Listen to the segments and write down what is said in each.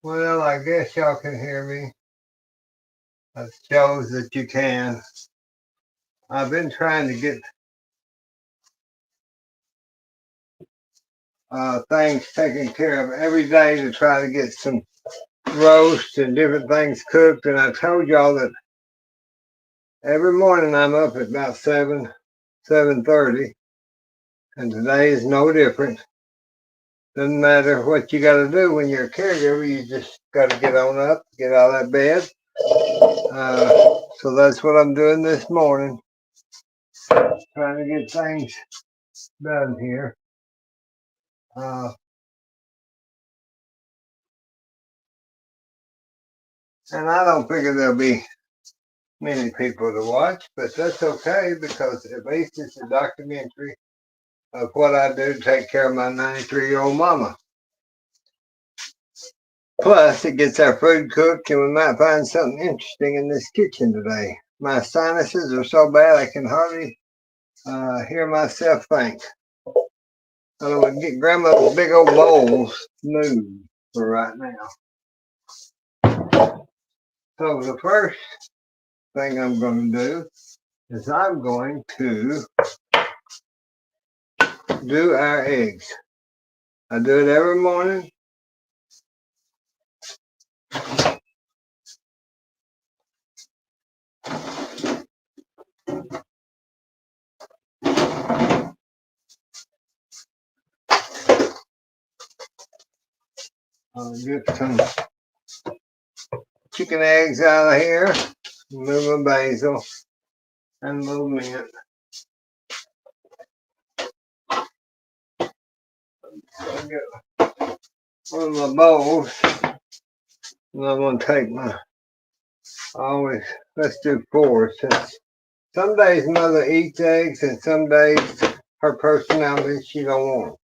Well, I guess y'all can hear me. That shows that you can. I've been trying to get things taken care of every day to try to get some roast and different things cooked. And I told y'all that every morning I'm up at about 7:30, and today is no different. Doesn't matter what you got to do when you're a caregiver. You just got to get on up, get out of that bed. So that's what I'm doing this morning, trying to get things done here. And I don't figure there'll be many people to watch, but that's okay because at least it's a documentary of what I do to take care of my 93-year-old mama. Plus, it gets our food cooked, and we might find something interesting in this kitchen today. My sinuses are so bad I can hardly hear myself think. I'm going to get Grandma's big old bowls moved for right now. So the first thing I'm going to do is I'm going to do our eggs. I do it every morning. I'll get some chicken eggs out of here, move my basil and a little mint. I'll get one of my bowls, and I'm going to take my, let's do 4 since some days Mother eats eggs and some days her personality she don't want.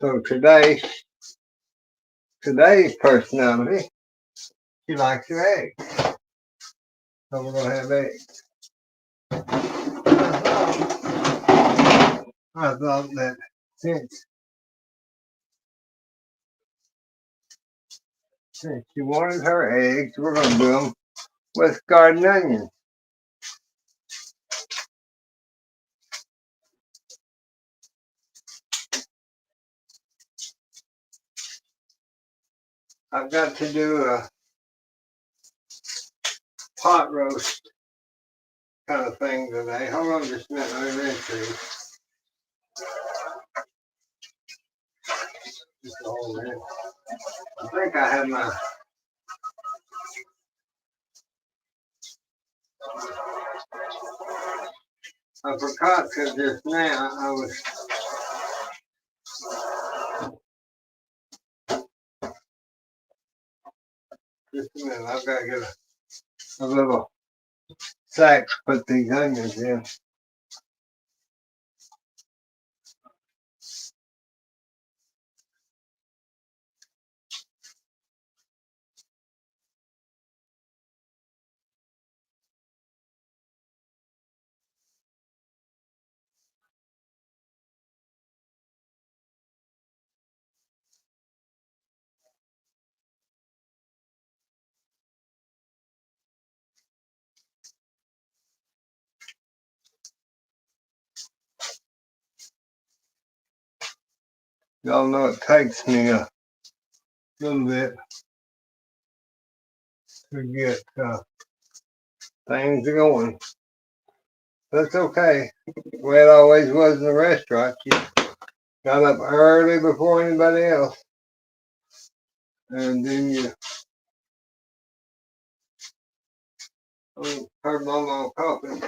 So today's personality, she likes her eggs. So we're going to have eggs. I thought that since she wanted her eggs, we're going to do them with garden onions. I've got to do a pot roast kind of thing today. Hold on just a minute, let me rinse these. Just a whole minute. I think I have my I forgot because just now I was just a minute, I've got to get a little sack to put these onions in. Y'all know it takes me a little bit to get things going. That's okay. The way it always was in the restaurant. You got up early before anybody else. And then you heard Mama coughing.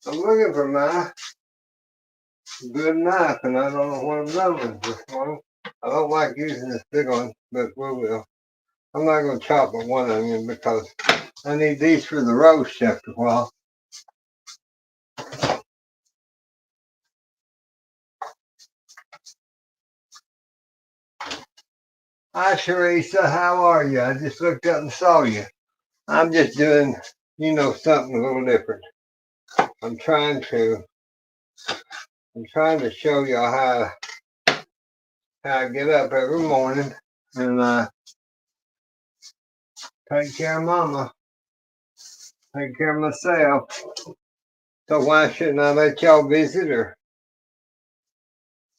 I'm looking for my good knife, and I don't know what I'm doing with this one. I don't like using this big one, but we will. I'm not going to chop with one onion because I need these for the roast after a while. Hi, Teresa. How are you? I just looked up and saw you. I'm just doing, something a little different. I'm trying to show y'all how I get up every morning, and take care of Mama, take care of myself. So why shouldn't I let y'all visit or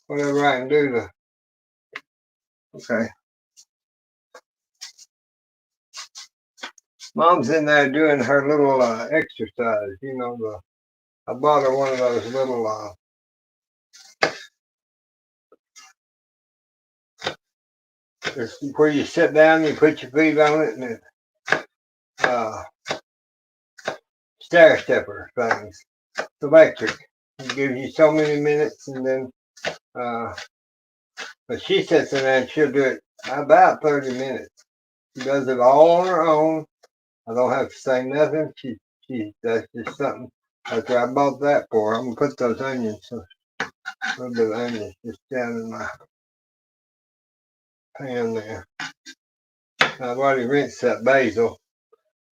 whatever I can do to? Okay. Mom's in there doing her little exercise. You know, I bought her one of those little where you sit down, you put your feet on it, and it stair stepper things. It's electric. It gives you so many minutes, and then but she sits in there and she'll do it about 30 minutes. She does it all on her own. I don't have to say nothing. That's just something. That's what I bought that for. I'm gonna put those onions, a little bit of onions, just down in my pan there. I've already rinsed that basil.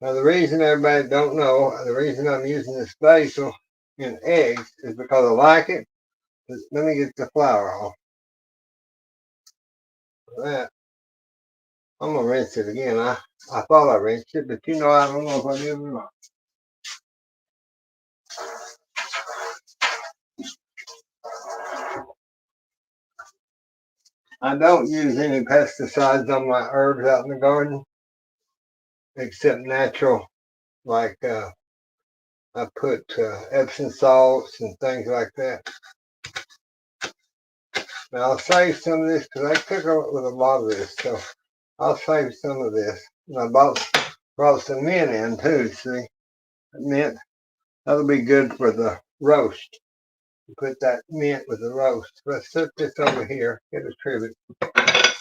Now the reason everybody don't know, the reason I'm using this basil in eggs is because I like it. Let me get the flour off. That I'm gonna rinse it again. I thought I rinsed it, but you know I don't know if I did or not. I don't use any pesticides on my herbs out in the garden, except natural, like I put Epsom salts and things like that. Now I'll save some of this because I cook with a lot of this, so I'll save some of this. And I brought some mint in too. See, mint that'll be good for the roast. You put that mint with the roast. Let's set this over here. Get a trivet.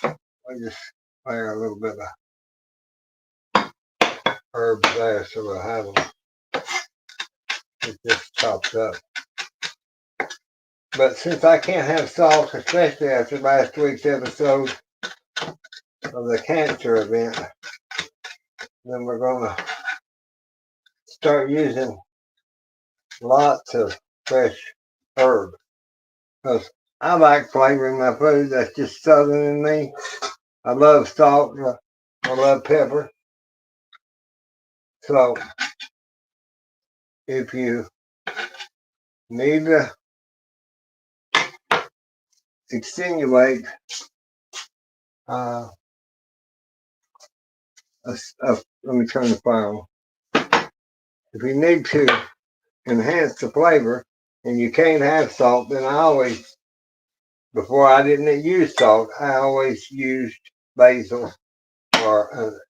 I'll just fire a little bit of herbs there so we'll have them. It's just chopped up. But since I can't have salt, especially after last week's episode of the cancer event, then we're going to start using lots of fresh herb. Because I like flavoring my food. That's just southern in me. I love salt. I love pepper. So if you need to extenuate let me turn the fire on. If you need to enhance the flavor and you can't have salt, then I always, before I didn't use salt, I always used basil or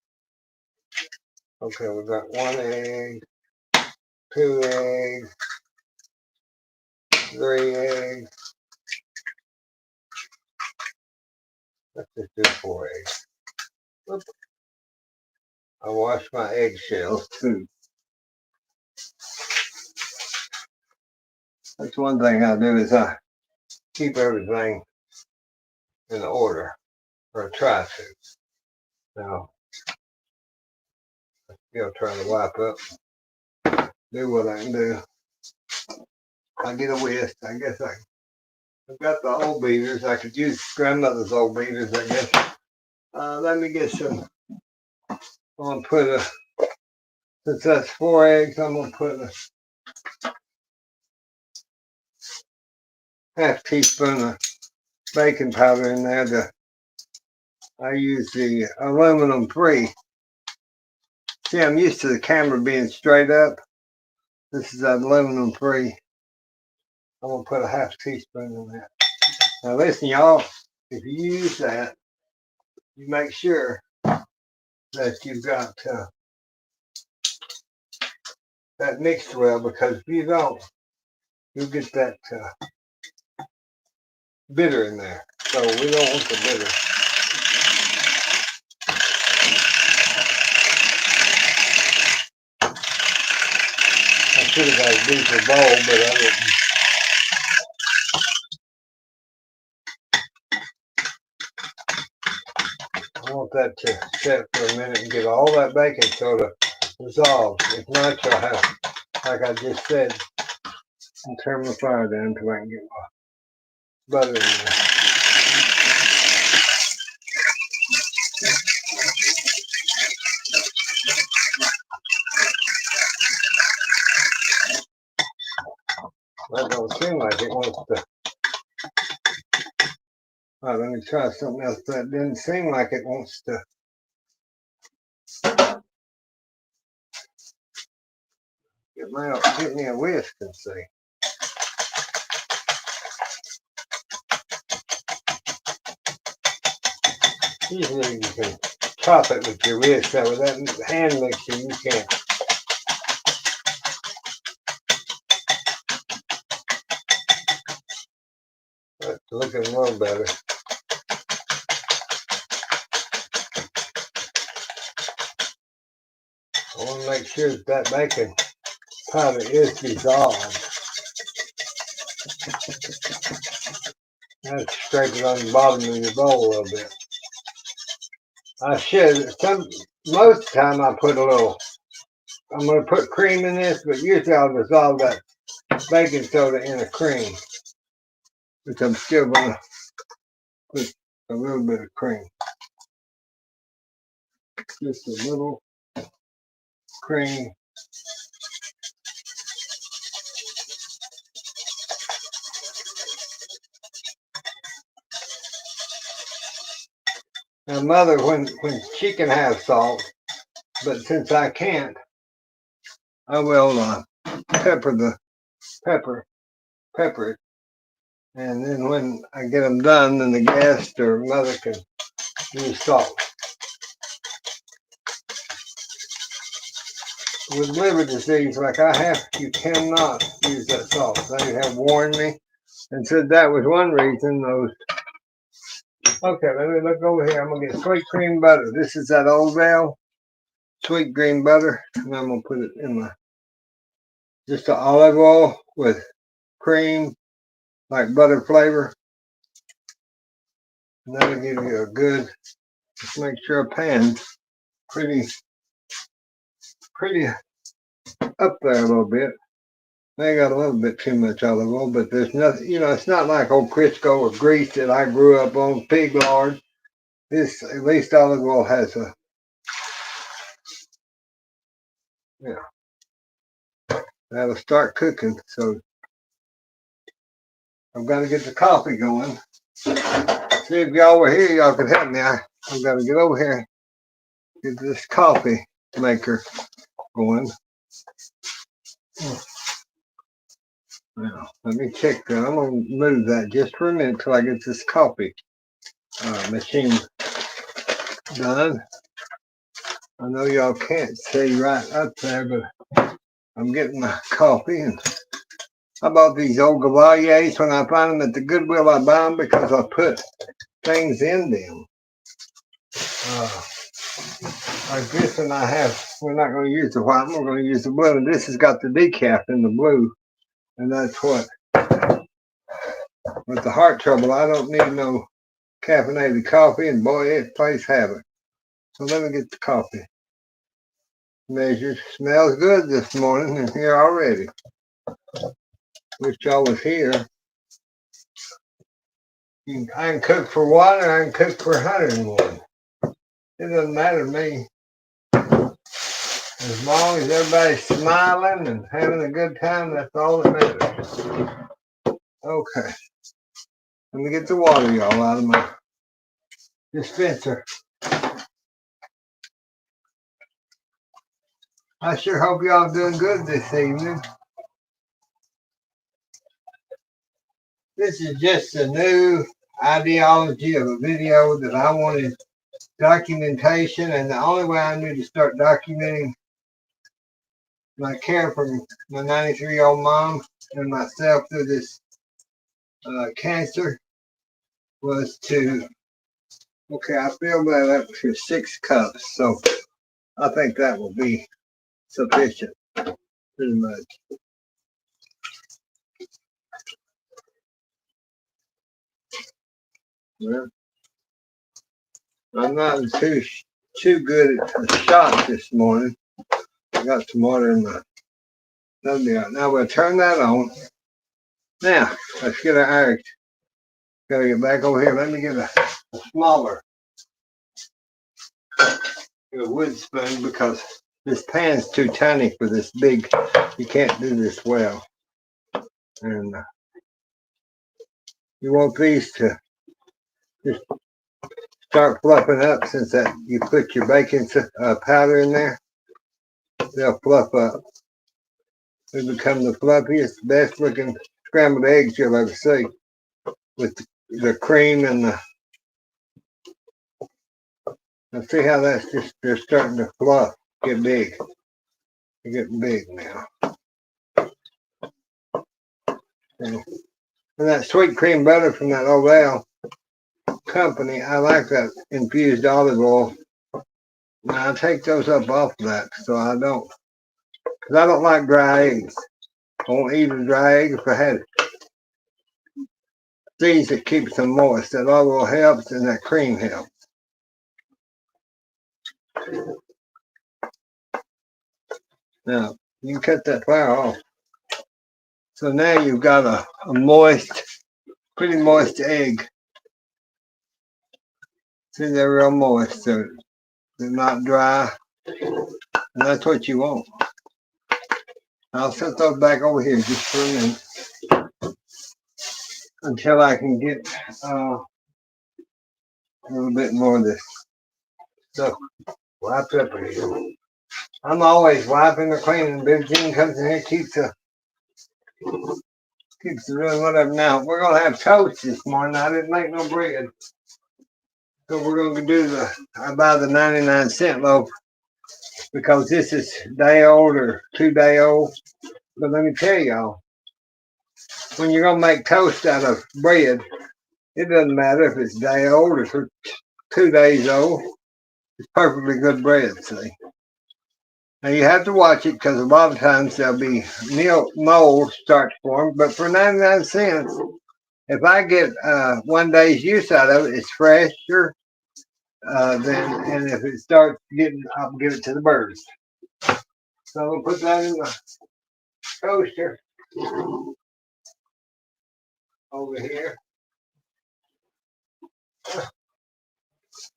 okay, we got 1 egg, 2 eggs, 3 eggs. Let's just do 4 eggs. Oops. I wash my eggshells too. That's one thing I do is I keep everything in order, or I try to. Now, I'm still trying to wipe up, do what I can do. I get a whisk. I guess I've got the old beaters. I could use grandmother's old beaters, I guess. Let me get some. I'm going to put since that's 4 eggs, I'm going to put a half teaspoon of baking powder in there. I use the aluminum free. See, I'm used to the camera being straight up. This is aluminum free. I'm going to put a half teaspoon in that. Now listen, y'all, if you use that, you make sure that you've got that mixed well, because if you don't, you'll get that bitter in there. So we don't want the bitter. I should have got a deeper bowl, but I didn't. I want that to set for a minute and get all that baking soda dissolved. If not, you'll have, like I just said, and turn the fire down until I can get my butter in there. That don't seem like it wants to. All right, let me try something else. That didn't seem like it wants to. Get me a whisk and see. Usually you can chop it with your wrist. Now with that hand mixer, you can't. That's looking a little better. I want to make sure that baking powder is dissolved. Let's scrape it on the bottom of your bowl a little bit. I should. Most of the time I put a little. I'm going to put cream in this, but usually I'll dissolve that baking soda in a cream. Which I'm still going to put a little bit of cream. Just a little cream. Now, Mother, when she can have salt, but since I can't, I will pepper it, and then when I get them done, then the guest or Mother can use salt. With liver disease like I have, you cannot use that salt. They have warned me and said that was one reason those. Okay, let me look over here. I'm gonna get sweet cream butter. This is that Old Vale sweet green butter, and I'm gonna put it in my just the olive oil with cream, like butter flavor. And that'll give you a good. Just make sure a pan's pretty up there a little bit. They got a little bit too much olive oil, but there's nothing, it's not like old Crisco or grease that I grew up on, pig lard. This, at least olive oil has a, that'll start cooking. So I've got to get the coffee going. See if y'all were here, y'all could help me. I've got to get over here, get this coffee maker going. Now, let me check that. I'm going to move that just for a minute till I get this coffee machine done. I know y'all can't see right up there, but I'm getting my coffee. And I bought these old Gavaliers. When I find them at the Goodwill, I buy them because I put things in them. Like this one I have, we're not going to use the white, we're going to use the blue. And this has got the decaf in the blue. And that's what, with the heart trouble, I don't need no caffeinated coffee. And boy, it plays havoc. So let me get the coffee measured. Smells good this morning in here already. Wish y'all was here. I can cook for one or I can cook for 101. It doesn't matter to me. As long as everybody's smiling and having a good time, that's all that matters. Okay. Let me get the water, y'all, out of my dispenser. I sure hope y'all doing good this evening. This is just a new ideology of a video that I wanted documentation, and the only way I knew to start documenting my care for my 93-year-old mom and myself through this cancer was to, okay, I filled that up to 6 cups, so I think that will be sufficient, pretty much. Well, I'm not too good at the shot this morning. I got some water in my. Now we'll turn that on. Now let's get our eggs. Gotta get back over here. Let me get a smaller wood spoon because this pan's too tiny for this big. You can't do this well. And you want these to just start fluffing up since that you put your baking powder in there. They'll fluff up. They become the fluffiest, best looking scrambled eggs you'll ever see, with the cream and the. Now see how that's just starting to fluff, get big. They're getting big now. And that sweet cream butter from that Oval company, I like that infused olive oil. Now I take those up off of that, so I don't, because I don't like dry eggs. I won't eat a dry egg if I had these that keeps them moist. That olive oil helps, and that cream helps. Now you can cut that flour off. So now you've got a moist, pretty moist egg. See, they're real moist, so they're not dry, and that's what you want. I'll set those back over here just for a minute until I can get a little bit more of this stuff wiped up here. I'm always wiping or cleaning. Big Jean comes in here, keeps doing whatever. Now we're gonna have toast this morning. I didn't make no bread, so we're gonna do I buy the 99-cent loaf because this is day old or 2-day old. But let me tell y'all, when you're gonna make toast out of bread, it doesn't matter if it's day old or 2 days old. It's perfectly good bread, see. Now you have to watch it because a lot of times there'll be mold start to form. But for 99 cents, if I get 1 day's use out of it, it's fresher and if it starts getting, I'll give it to the birds. So I'm gonna put that in the toaster over here.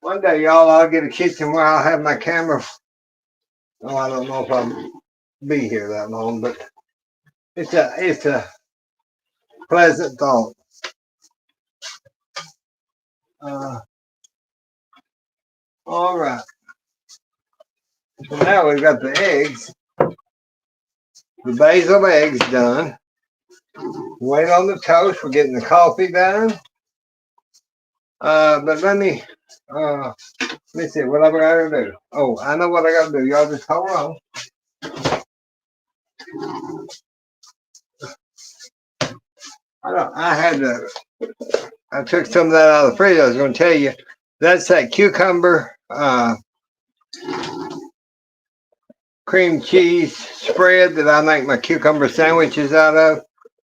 One day, y'all, I'll get a kitchen where I'll have my camera. Oh, I don't know if I'll be here that long, but it's a pleasant thought. All right. So now we've got the eggs, the basil eggs done. Wait on the toast. We're getting the coffee done. But let me see what I gotta do. Oh, I know what I gotta do. Y'all just hold on. I took some of that out of the fridge. I was going to tell you, that's that cucumber cream cheese spread that I make my cucumber sandwiches out of.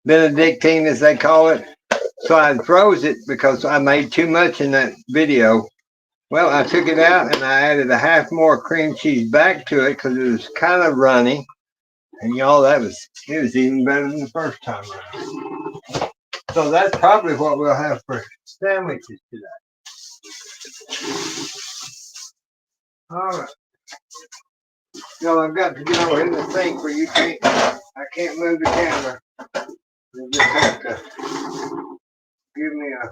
Benedictine, as they call it. So I froze it because I made too much in that video. Well, I took it out and I added a half more cream cheese back to it because it was kind of runny. And y'all, it was even better than the first time around. So that's probably what we'll have for sandwiches today. All right. Y'all, I've got to get over in the sink where I can't move the camera. You just have to give me a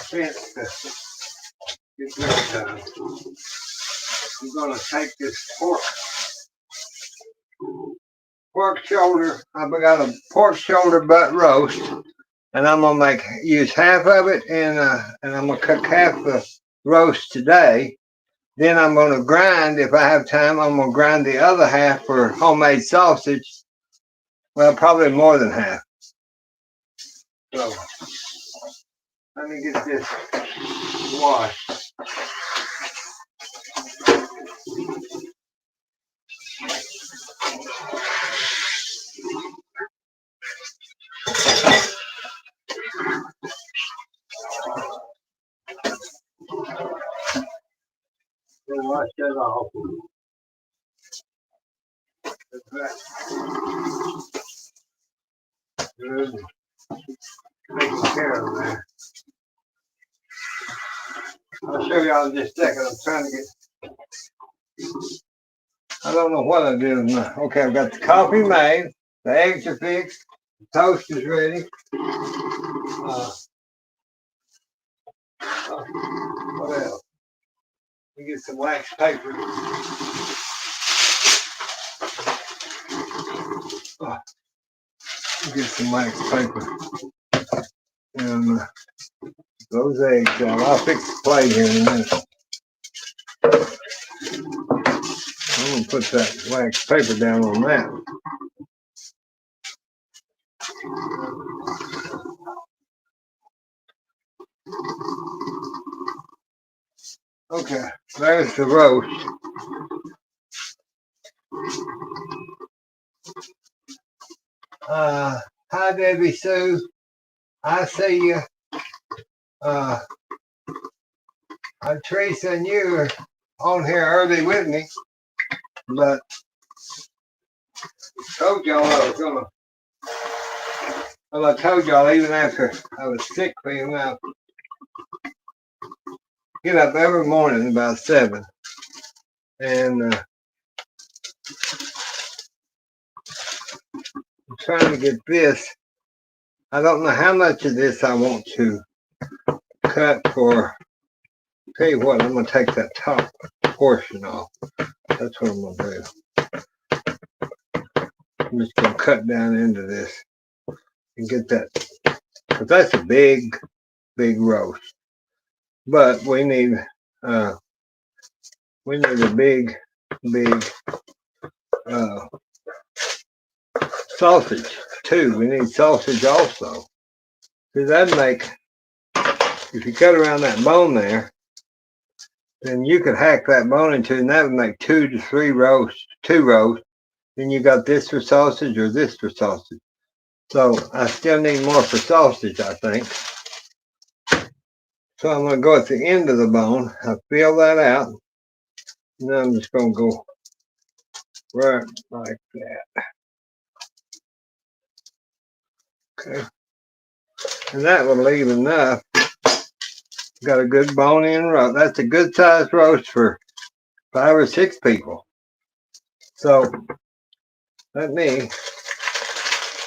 chance to get this done. I'm going to take this pork shoulder. I've got a pork shoulder butt roast, and I'm gonna use half of it, and I'm gonna cook half the roast today. Then I'm gonna grind, if I have time, I'm gonna grind the other half for homemade sausage. Well, probably more than half. So let me get this washed. Wash that off. Good. Taking care of that. I'll show y'all in just a second. I'm trying to get. I don't know what I did. Okay, I've got the coffee made. The eggs are fixed. Toast is ready. What else? We get some wax paper. Get some wax paper. And those eggs out. I'll fix the plate here in a minute. I'm going to put that wax paper down on that. Okay, there's the roast. Hi Debbie Sue. I see you. Teresa and you are on here early with me, but I told y'all I was gonna. Well, I told y'all even after I was sick feeling, I get up every morning about 7, and I'm trying to get this. I don't know how much of this I want to cut for. Tell you what, I'm gonna take that top portion off. That's what I'm gonna do. I'm just gonna cut down into this and get that, because that's a big roast. But we need a big sausage too. We need sausage also. Because that'd make, if you cut around that bone there, then you could hack that bone into, and that would make 2 to 3 roasts, 2 roasts. Then you got this for sausage or this for sausage. So I still need more for sausage, I think. So I'm going to go at the end of the bone. I feel that out. And then I'm just going to go right like that. Okay. And that will leave enough. Got a good bone-in roast. That's a good sized roast for 5 or 6 people. So let me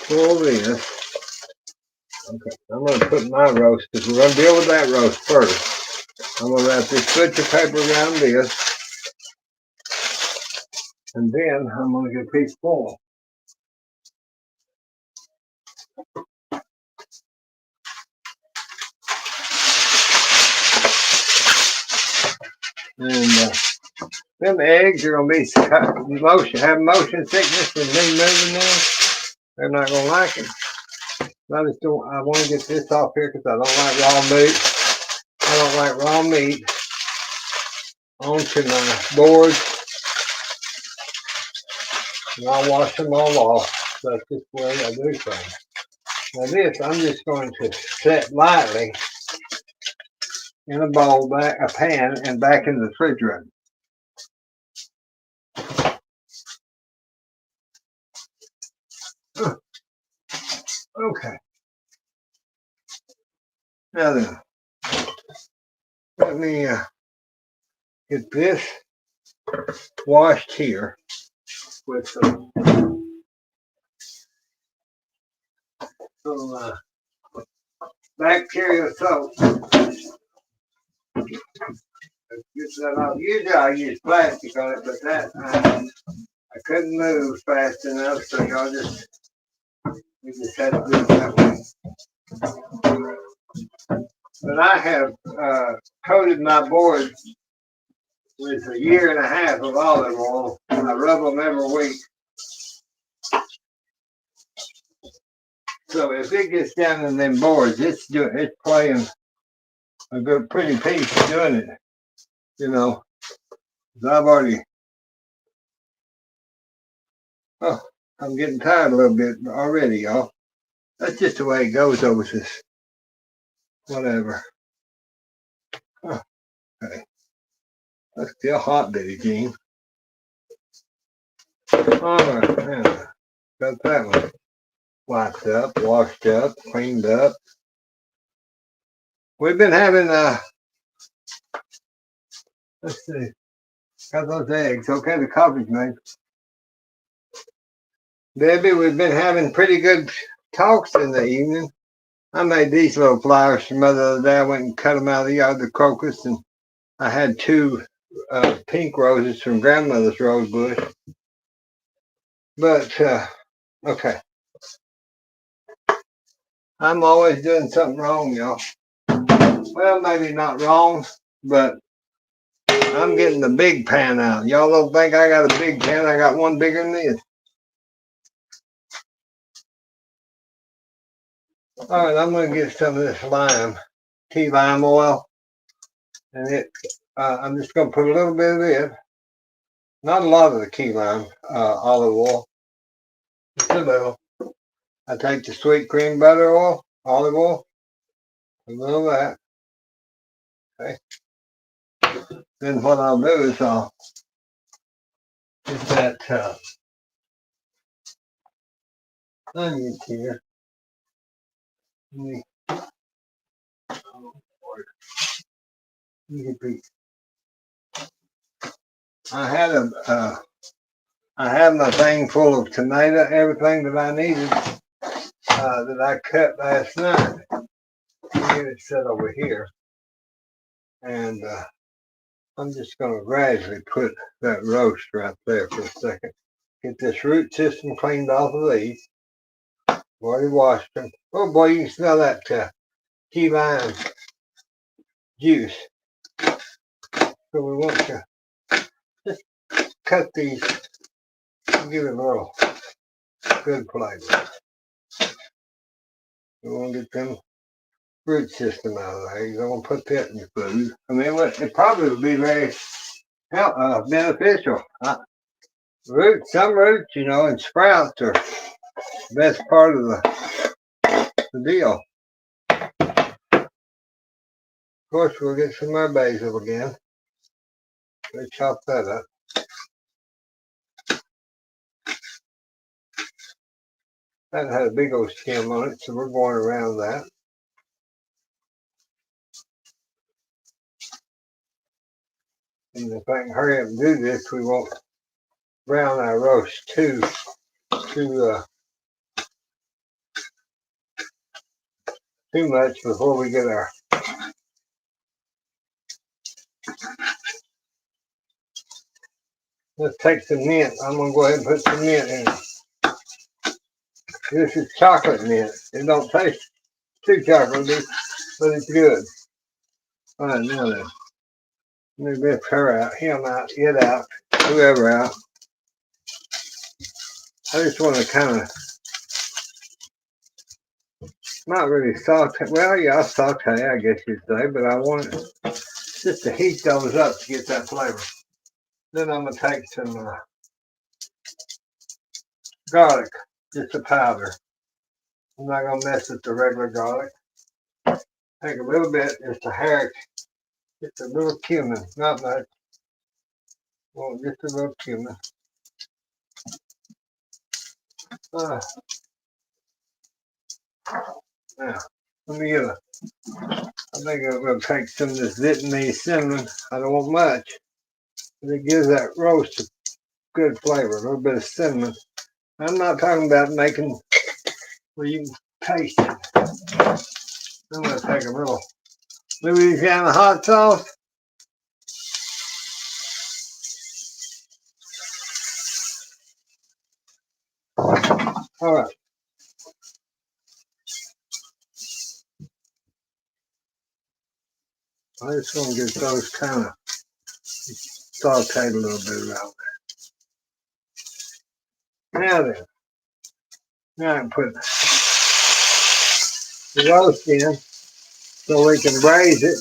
pull this. Okay, I'm going to put my roast, because we're going to deal with that roast first. I'm going to wrap this butcher paper around this, and then I'm going to get a piece of foil. And them eggs are going to be have motion sickness and me moving them. They're not going to like it. I want to get this off here because I don't like raw meat. I don't like raw meat onto my board. And I'll wash them all off. That's just the way I do things. Now this, I'm just going to set lightly in a bowl, a pan, and back in the refrigerator. Okay. Now then, let me get this washed here with some bacterial soap. Usually I use plastic on it, but that I couldn't move fast enough, so we just had to do it that way. But I have coated my board with 1.5 years of olive oil, and I rub them every week. So if it gets down in them boards, it's playing a good pretty piece doing it. You know, I've already. Oh, I'm getting tired a little bit already, y'all. That's just the way it goes over this. Whatever. Oh, okay. That's still hot, Betty Jean. All right, now, got that one wiped up, washed up, cleaned up. We've been having, let's see, got those eggs. Okay, the coffee's made. Debbie, we've been having pretty good talks in the evening. I made these little flowers from the other day. I went and cut them out of the yard, the crocus, and I had two pink roses from grandmother's rose bush. But, okay. I'm always doing something wrong, y'all. Well, maybe not wrong, but I'm getting the big pan out. Y'all don't think I got a big pan. I got one bigger than this. All right, I'm going to get some of this lime, key lime oil. And I'm just going to put a little bit of it. Not a lot of the key lime olive oil. Just a little. I take the sweet cream butter oil, olive oil. A little of that. Okay. Then what I'll do is I'll get that onion here. I have my thing full of tomato, everything that I needed that I cut last night. Get it set over here, and I'm just going to gradually put that roast right there for a second. Get this root system cleaned off of these. Already washed them. Oh boy, you can smell that key lime juice. So we want to just cut these and give it a little good flavor. We want to get them root system out of there. You don't want to put that in your food. I mean, it probably would be very beneficial. Some roots, you know, and sprouts are the best part of the deal. Of course, we'll get some more basil again. Let's chop that up. That had a big old stem on it, so we're going around that. And if I can hurry up and do this, we won't brown our roast too much before we get our let's take some mint. I'm gonna go ahead and put some mint in it. This is chocolate mint. It don't taste too chocolatey, but it's good. All right, now then, let me lift her out, him out, it out, whoever out. I just want to kind of, not really saute. Well, yeah, I'll saute, I guess you'd say, but I want just to heat those up to get that flavor. Then I'm going to take some garlic, just a powder. I'm not going to mess with the regular garlic. Take a little bit, just a hair, just a little cumin, not much. Well, just a little cumin. Now, let me get I think I'm going to take some of this Vietnamese cinnamon. I don't want much. But it gives that roast a good flavor, a little bit of cinnamon. I'm not talking about making where you can taste it. I'm going to take a little Louisiana hot sauce. All right. I just want to get those kind of sauteed a little bit around there. Now then, now I can put the roast in so we can braise it.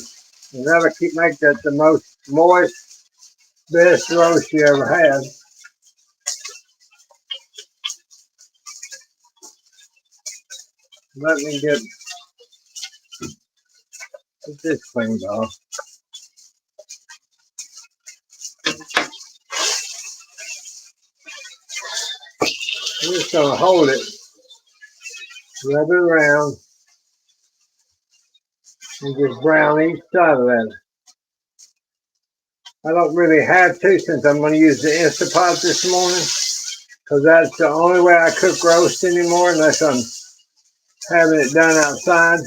And that'll make that the most moist, best roast you ever had. Let me get this cleaned off. I'm just going to hold it, rub it around, and just brown each side of that. I don't really have to since I'm going to use the Instapot this morning, because that's the only way I cook roast anymore unless I'm having it done outside.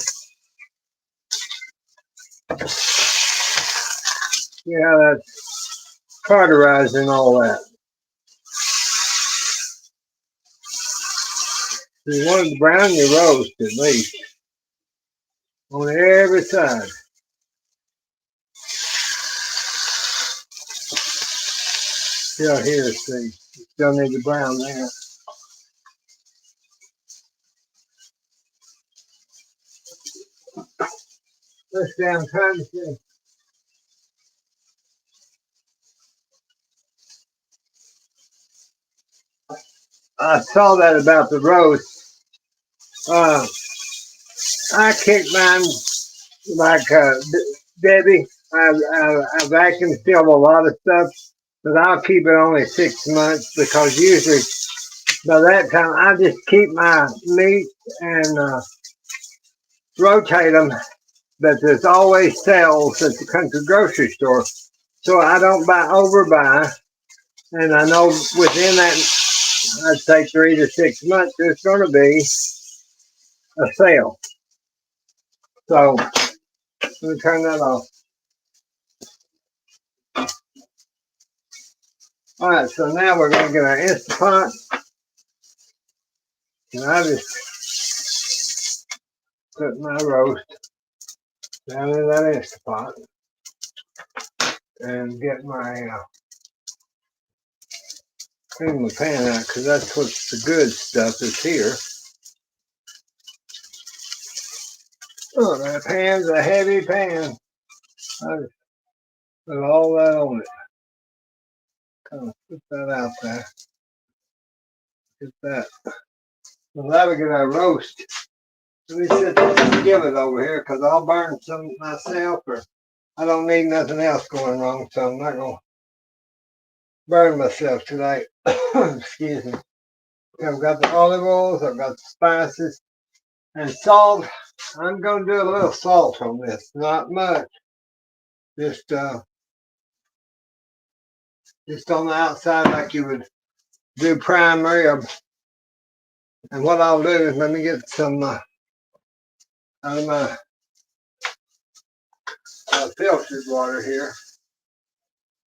See how that's cauterized and all that. You want to brown your roast at least on every side. Still here, see, still need to brown there. Let's see, I'm trying to see. I saw that about the roast. I kick mine like Debbie. I vacuum seal a lot of stuff, but I'll keep it only 6 months because usually by that time I just keep my meat and rotate them. But there's always sales at the country grocery store, so I don't overbuy. And I know within that, I'd say 3 to 6 months, there's going to be a sale. So let me turn that off. All right, so now we're going to get our Instant Pot. And I just put my roast down in that Instant Pot and get my clean my pan out because that's what the good stuff is here. Oh, that pan's a heavy pan. I just put all that on it. Kind of put that out there. Get that. Well, now we get our roast. Let me set this skillet over here because I'll burn some myself, or I don't need nothing else going wrong, so I'm not going to burn myself tonight. Excuse me. I've got the olive oils, I've got the spices, and salt. I'm going to do a little salt on this, not much. Just on the outside like you would do prime rib. And what I'll do is let me get some out of my filtered water here.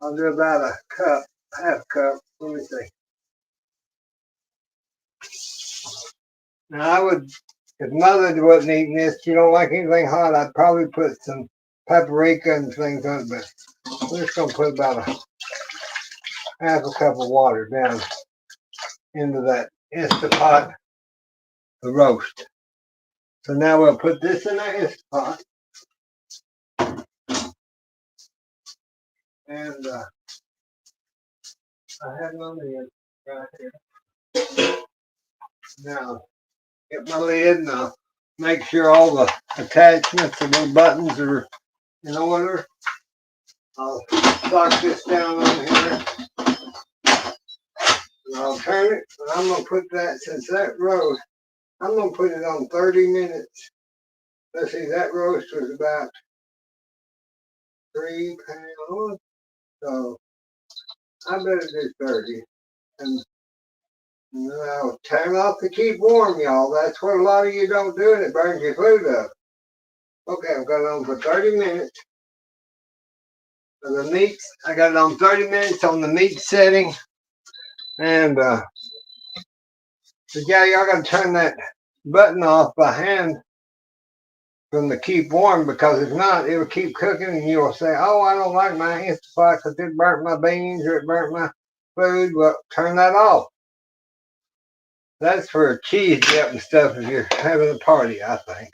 I'll do about a cup, half cup. Let me see. Now I would, if Mother wasn't eating this, she don't like anything hot, I'd probably put some paprika and things on it, but we're just going to put about a half a cup of water down into that Instant Pot to roast. So now we'll put this in our Instant Pot. And I have my lid right here. Now, get my lid and I'll make sure all the attachments and the buttons are in order. I'll lock this down on here. And I'll turn it, and I'm going to put that, since that roast, I'm going to put it on 30 minutes. Let's see, that roast was about 3 pounds. So I better do 30. And I'll turn off to keep warm, y'all. That's what a lot of you don't do, and it burns your food up. Okay, I've got it on for 30 minutes. For the meat, I got it on 30 minutes on the meat setting. And so yeah, y'all got to turn that button off by hand from the keep warm, because if not, it will keep cooking and you'll say, oh, I don't like my Instant Pot because it burnt my beans or it burnt my food. Well, turn that off. That's for cheese dip and stuff if you're having a party, I think.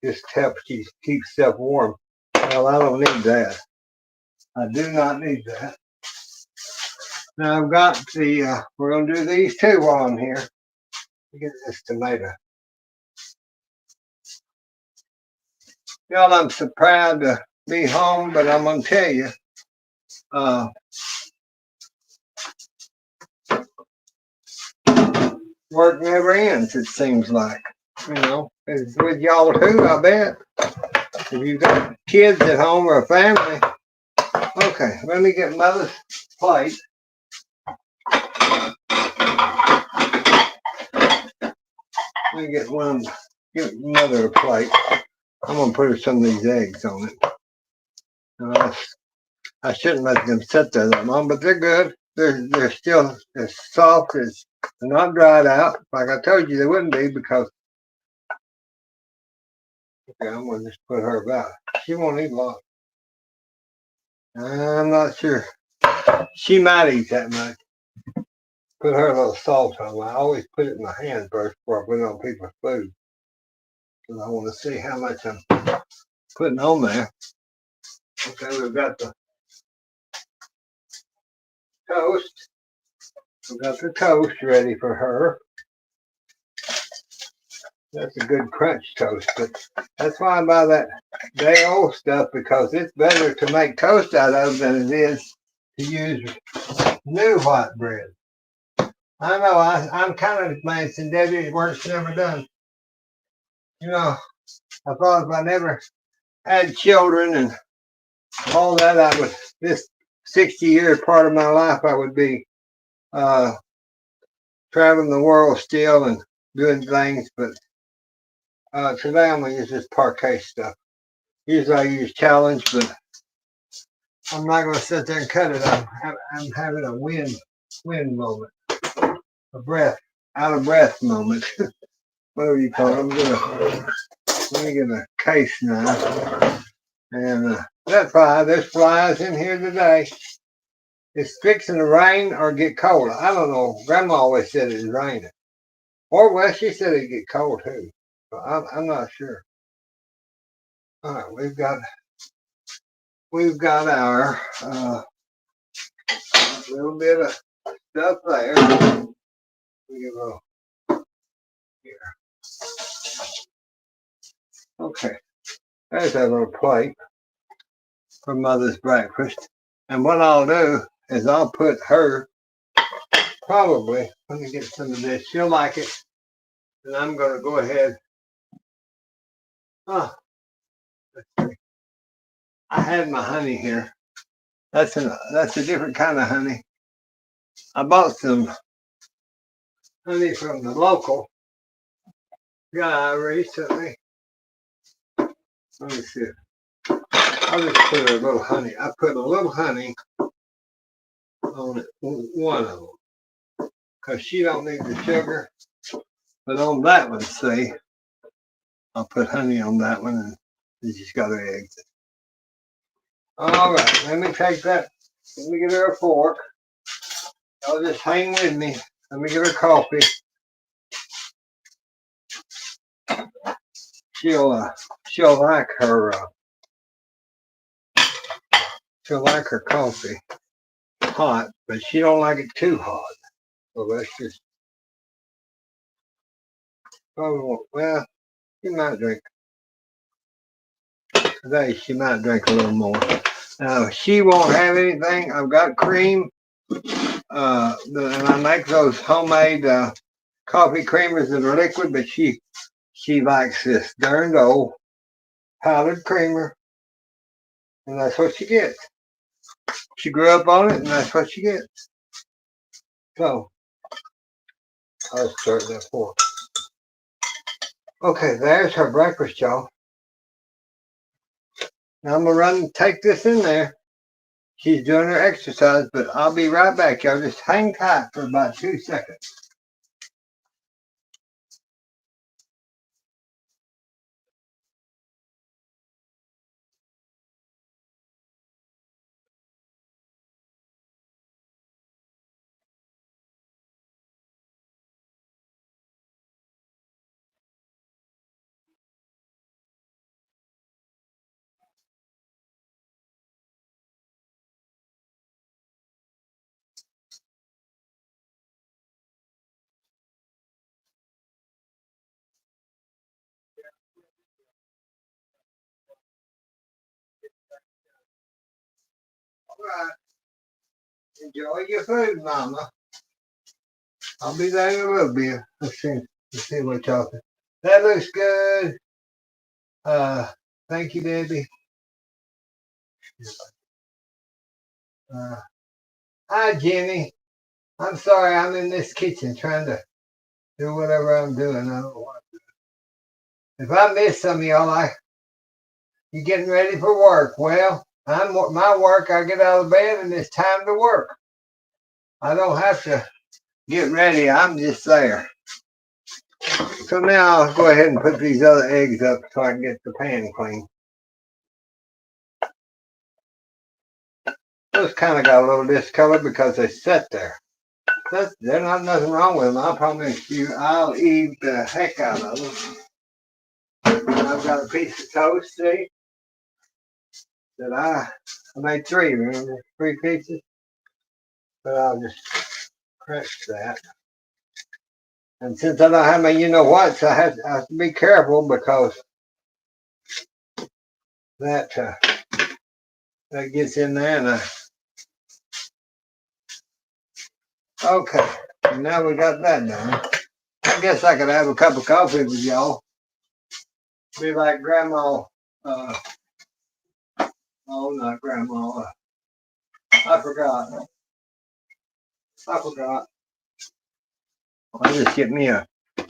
Just helps you keep stuff warm. Well, I don't need that. I do not need that. Now I've got the, we're going to do these two while I'm here. Get this tomato. Y'all, I'm so proud to be home, but I'm going to tell you, work never ends, it seems like. You know, it's with y'all too, I bet. If you've got kids at home or a family. Okay, let me get Mother's plate. Let me get one Give mother a plate. I'm gonna put her some of these eggs on it. I shouldn't let them sit there that long, but they're good. They're still as soft as they're not dried out. Like I told you, they wouldn't be because. Okay, I'm gonna just put her about. She won't eat a lot. I'm not sure. She might eat that much. Put her a little salt on. I always put it in my hand first before I put it on people's food. Because I want to see how much I'm putting on there. Okay, we've got the toast. We've got the toast ready for her. That's a good crunch toast, but that's why I buy that day old stuff, because it's better to make toast out of than it is to use new white bread. I know I'm kind of advanced, Debbie, work's never done. You know, I thought if I never had children and all that, I would, this 60-year part of my life, I would be traveling the world still and doing things. But today I'm going to use this parquet stuff. Usually I use challenge, but I'm not going to sit there and cut it. I'm having a wind moment, a breath, out of breath moment. Whatever you call it. Let me get a case knife. And that fly, there's flies in here today. It's fixing to rain or get cold. I don't know. Grandma always said it was raining. Or, well, she said it'd get cold too. But I'm not sure. All right, we've got our little bit of stuff there. We go here. Okay, there's that little plate for Mother's breakfast. And what I'll do is I'll put her, probably, let me get some of this. She'll like it. And I'm going to go ahead. Oh, let's see. I had my honey here. That's a different kind of honey. I bought some honey from the local guy recently. Let me see. I'll just put a little honey. I put a little honey on it, one of them, because she don't need the sugar. But on that one, see, I'll put honey on that one, and she's got her eggs. All right, let me take that. Let me get her a fork. Y'all just hang with me. Let me get her coffee. She'll like her coffee hot, but she don't like it too hot. So let's just well, she might drink today. She might drink a little more. Now she won't have anything. I've got cream, and I make those homemade coffee creamers that are liquid, but she likes this darned old powdered creamer, and that's what she gets. She grew up on it, and that's what she gets. So I'll start that for her. Okay, there's her breakfast, y'all. Now I'm gonna take this in there. She's doing her exercise, but I'll be right back, y'all. Just hang tight for about 2 seconds. All right. Enjoy your food, Mama. I'll be there in a little bit. Let's see what y'all think. That looks good. Thank you, Debbie. Uh, Hi, Jenny. I'm sorry, I'm in this kitchen trying to do whatever I'm doing. I don't know what. If I miss some of y'all, you getting ready for work. Well, my work, I get out of bed and it's time to work. I don't have to get ready. I'm just there. So now I'll go ahead and put these other eggs up so I can get the pan clean. Those kind of got a little discolored because they sat there. There's not nothing wrong with them. I promise you, I'll eat the heck out of them. I've got a piece of toast, see, that I made three, remember? 3 pieces. But I'll just crush that. And since I don't have my you-know-whats, I have to be careful because that gets in there. And okay, now we got that done. I guess I could have a cup of coffee with y'all. Be like Grandma, oh, not Grandma, I forgot. I'll just get me a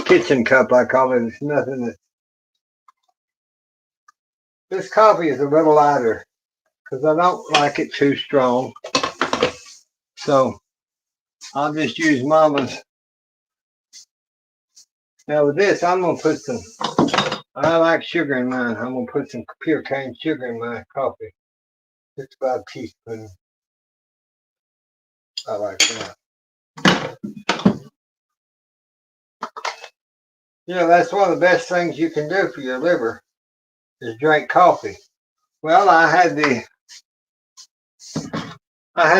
kitchen cup, I call it. It's nothing. This coffee is a little lighter because I don't like it too strong. So I'll just use Mama's. Now with this, I'm going to put some, I like sugar in mine. I'm going to put some pure cane sugar in my coffee. Just about a teaspoon. I like that. That's one of the best things you can do for your liver is drink coffee. Well, I had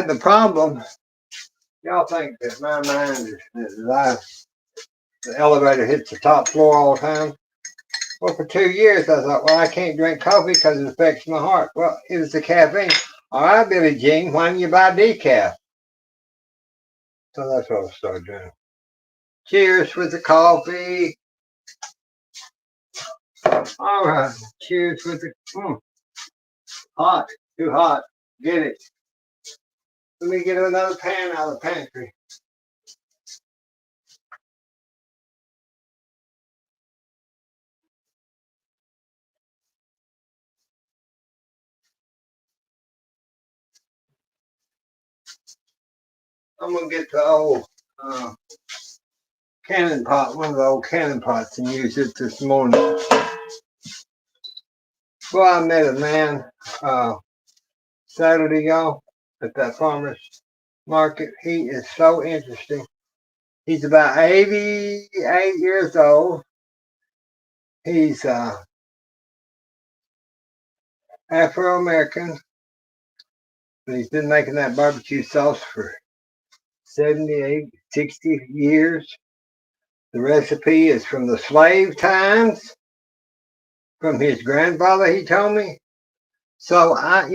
the problem. Y'all think that my mind is the elevator hits the top floor all the time. Well, for 2 years, I thought, well, I can't drink coffee because it affects my heart. Well, it was the caffeine. All right, Billie Jean, why don't you buy decaf? So that's what I started doing. Cheers with the coffee. All right, cheers with the, hot, too hot. Get it. Let me get another pan out of the pantry. I'm going to get the old cannon pot, one of the old cannon pots, and use it this morning. Well, I met a man Saturday, y'all, at that farmer's market. He is so interesting. He's about 88 years old. He's Afro-American. And he's been making that barbecue sauce for 78, 60 years. The recipe is from the slave times, from his grandfather, he told me. So I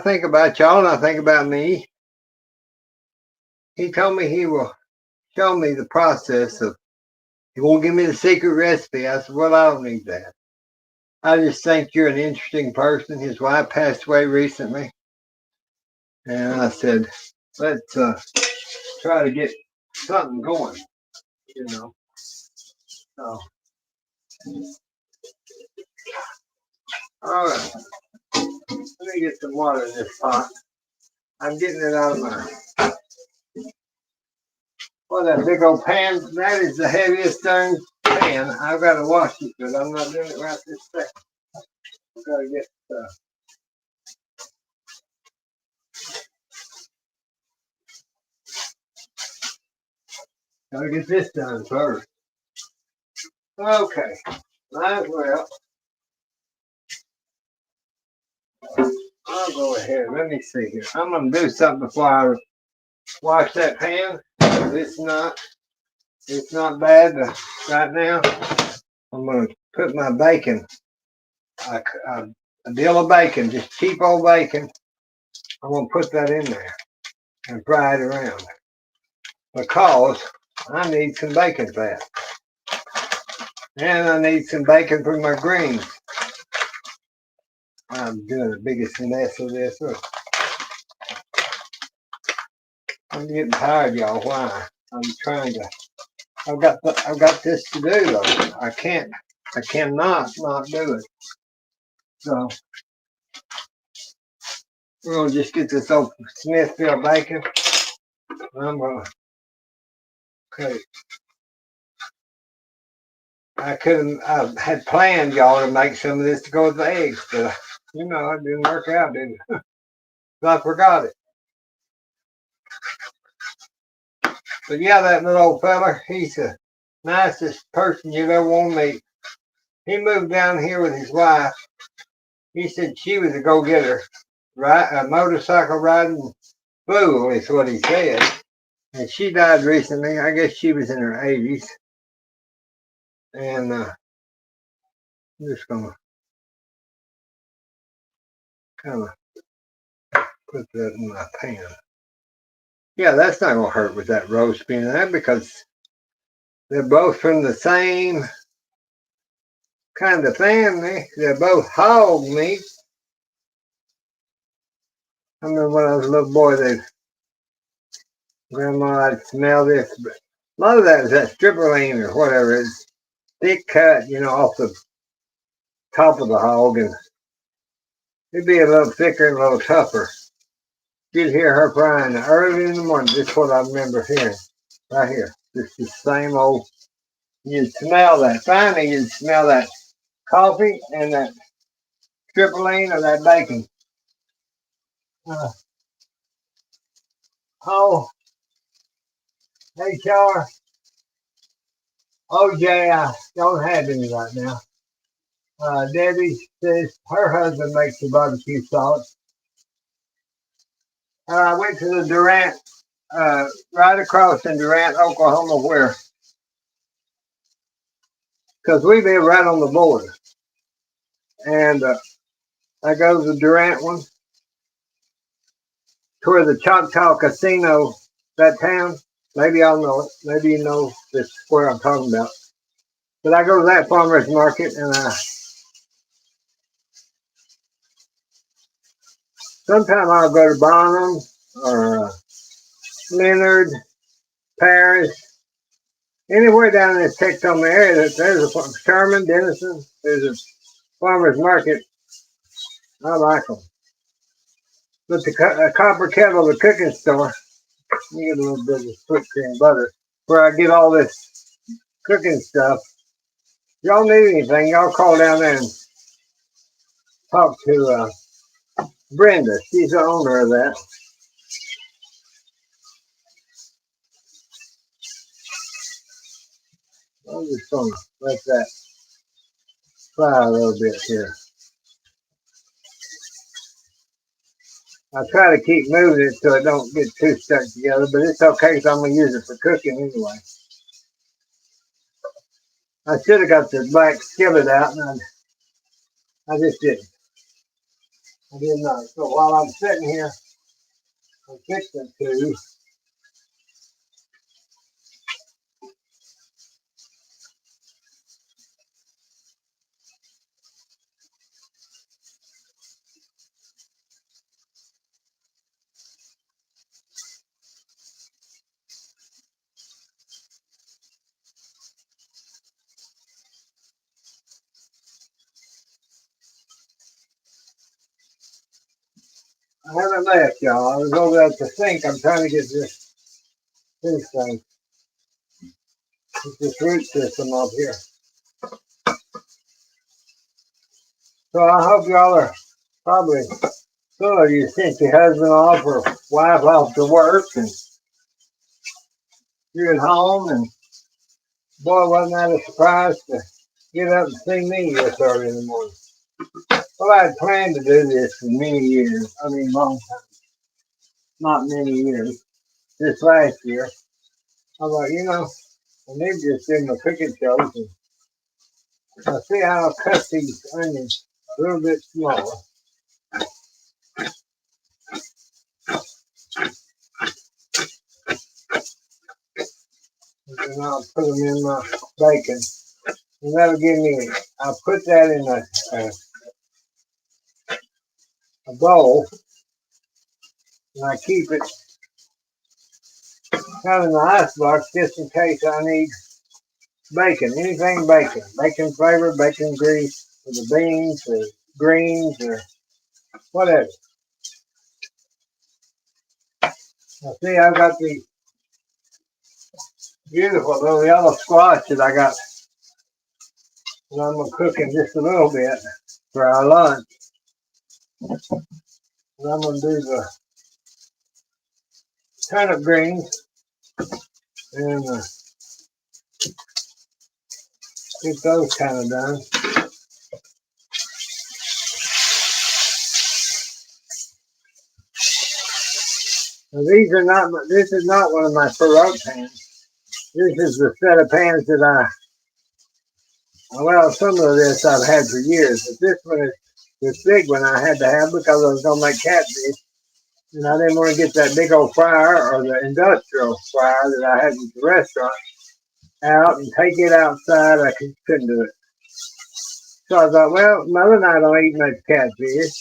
think about y'all and I think about me. He told me he will show me the process of, he won't give me the secret recipe. I said, well, I don't need that. I just think you're an interesting person. His wife passed away recently. And I said, let's try to get something going, So, all right. Let me get some water in this pot. I'm getting it out of my, that big old pan. That is the heaviest darn pan. I've got to wash it, but I'm not doing it right this second. I've got to get this done first. Okay, might as well. I'll go ahead. Let me see here. I'm going to do something before I wash that pan. It's not bad right now. I'm going to put my bacon, a deal of bacon, just cheap old bacon. I'm going to put that in there and fry it around because I need some bacon fat. And I need some bacon for my greens. I'm doing the biggest mess of this. Look. I'm getting tired, y'all. Why? I'm trying to. I've got this to do though. I can't I cannot not do it. So we're gonna just get this old Smithfield bacon. I'm gonna cook it. I had planned y'all to make some of this to go with the eggs, but you know, it didn't work out, did it? I forgot it. But yeah, that little old fella, he's the nicest person you'd ever want to meet. He moved down here with his wife. He said she was a go-getter, right? A motorcycle riding fool is what he said. And she died recently. I guess she was in her 80s. And I'm just gonna kind of put that in my pan. Yeah, that's not gonna hurt with that roast being in there because they're both from the same kind of family. They're both hog meat. I remember when I was a little boy, grandma I'd smell this, but a lot of that is that stripperline or whatever. It's thick cut, you know, off the top of the hog, and it'd be a little thicker and a little tougher. You'd hear her crying early in the morning. This is what I remember hearing right here. This is the same old. You'd smell that. Finally, you'd smell that coffee and that stripperline or that bacon. Oh, HR, OJ, I don't have any right now. Debbie says her husband makes the barbecue sauce. I went to the Durant, right across in Durant, Oklahoma, where, because we live right on the border. And I go to the Durant one, to where the Choctaw Casino, that town. Maybe I'll know it. Maybe you know this where I'm talking about. But I go to that farmer's market, and sometimes I'll go to Bonham or Leonard, Paris, anywhere down in this Texoma area. There's a Sherman, Denison. There's a farmer's market. I like them. But the Copper Kettle, the cooking store, you get a little bit of sweet cream butter, where I get all this cooking stuff. Y'all need anything, y'all call down there and talk to Brenda. She's the owner of that. I'm just going to let that fry a little bit here. I try to keep moving it so it don't get too stuck together, but it's okay because I'm going to use it for cooking anyway. I should have got the black skillet out, and I just didn't. I did not. So while I'm sitting here, I'm fixing to. I haven't left, y'all. I was over at the sink. I'm trying to get this thing, this root system up here. So I hope y'all are probably, some of you sent your husband off or wife off to work, and you're at home, and boy, wasn't that a surprise to get up and see me this early in the morning. Well, I had planned to do this for many years. I mean, long time. Not many years. This last year. I thought, you know, I need to just do my cooking shows. And I see how I'll cut these onions a little bit smaller. And then I'll put them in my bacon. And that'll give me, I'll put that in a bowl. And I keep it kind of in the ice box just in case I need bacon, anything bacon. Bacon flavor, bacon grease, for the beans, or greens, or whatever. Now see, I've got these beautiful little yellow squash that I got. And I'm going to cook in just a little bit for our lunch. And I'm going to do the turnip greens and get those kind of done. Now these are not. This is not one of my Perot pans. This is the set of pans that well, some of this I've had for years, but this one is this big one I had to have because I was going to make catfish. And I didn't want to get that big old fryer or the industrial fryer that I had at the restaurant out and take it outside. I couldn't do it. So I thought, well, Mother and I don't eat much catfish.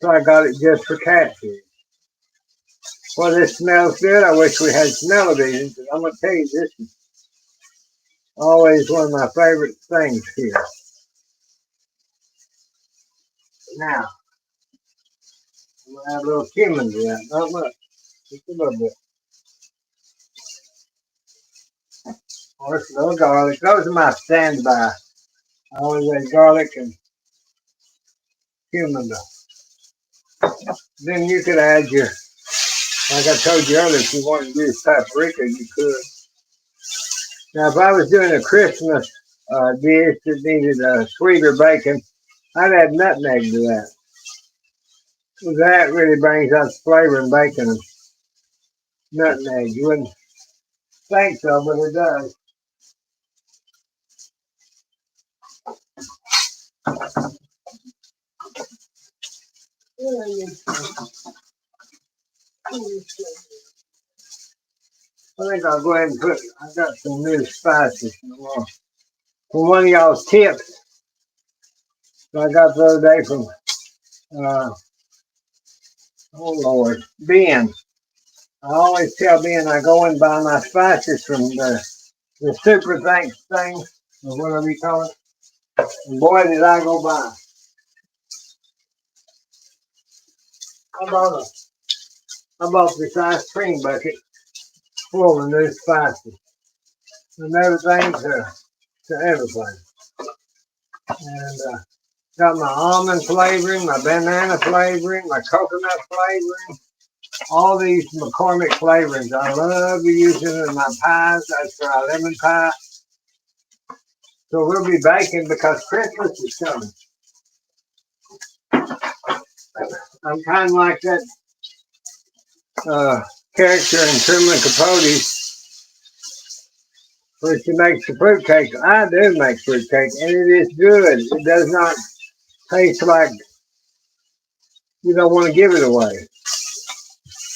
So I got it just for catfish. Well, this smells good. I wish we had smell-o-vision. I'm going to tell you, this is always one of my favorite things here. Now, I'm going to add a little cumin to that. Not much. Just a little bit. Or a little garlic. Those are my standby. I always add garlic and cumin. Then you could add your, like I told you earlier, if you wanted to use paprika, you could. Now, if I was doing a Christmas dish that needed a sweeter bacon, I'd add nutmeg to that. That really brings out the flavor in bacon and nutmeg. You wouldn't think so, but it does. I think I'll go ahead and put, I got some new spices for one of y'all's tips that I got the other day from, oh Lord, Ben. I always tell Ben I go and buy my spices from the super thanks thing, or whatever you call it. And boy, did I go buy. I bought this ice cream bucket full of new spices. And everything to everything. And got my almond flavoring, my banana flavoring, my coconut flavoring, all these McCormick flavorings. I love to use them in my pies. That's for our lemon pie. So we'll be baking because Christmas is coming. I'm kind of like that character in Truman Capote where she makes the fruitcake. I do make fruitcake, and it is good. It does not taste like you don't want to give it away.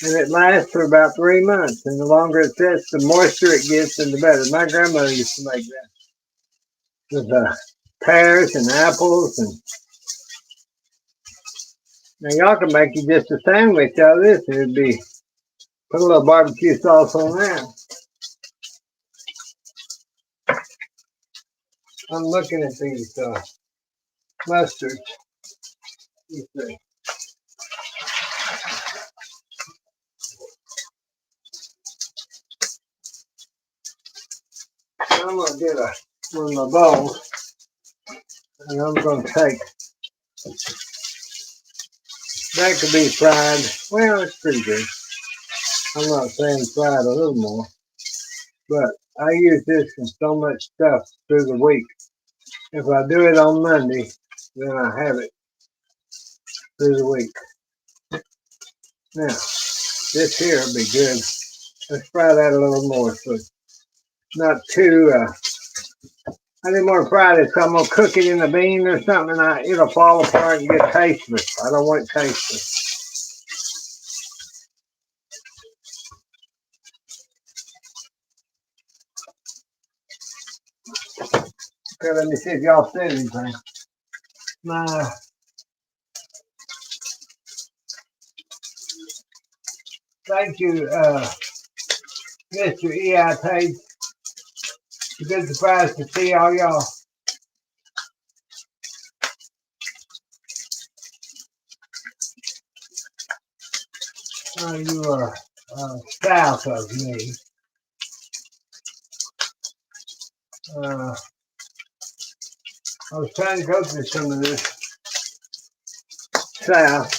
And it lasts for about 3 months. And the longer it sits, the moisture it gets, and the better. My grandmother used to make that with pears and apples. And now y'all can make you just a sandwich out of this. It'd be put a little barbecue sauce on that. I'm looking at these mustards. Let's see. I'm going to get one of my bowls, and I'm going to take, that could be fried. Well, it's pretty good. I'm not saying fried a little more, but I use this in so much stuff through the week. If I do it on Monday, then I have it through the week. Now, this here will be good. Let's fry that a little more so it's not too, I didn't want to fry this, so I'm going to cook it in a bean or something, and it'll fall apart and get tasteless. I don't want it tasteless. Okay, let me see if y'all said anything. Thank you, Mr. EIP. a good surprise to see all y'all. You are south of me. I was trying to go through some of this south,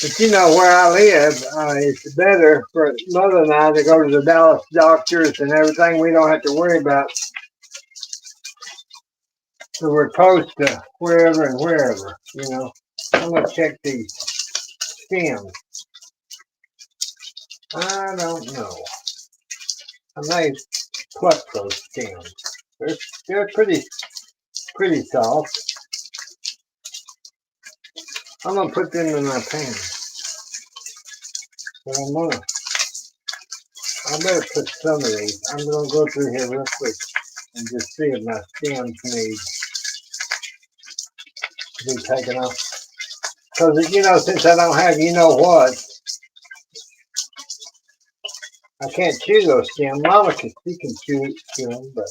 but you know where I live, it's better for Mother and I to go to the Dallas doctors and everything. We don't have to worry about. So we're close to wherever and wherever, you know. I'm gonna check these stems. I don't know. I may pluck those stems. They're pretty soft. I'm gonna put them in my pan. But I better put some of these. I'm gonna go through here real quick and just see if my stems need to be taken off. Because you know, since I don't have you know what, I can't chew those stems. Mama can chew them, but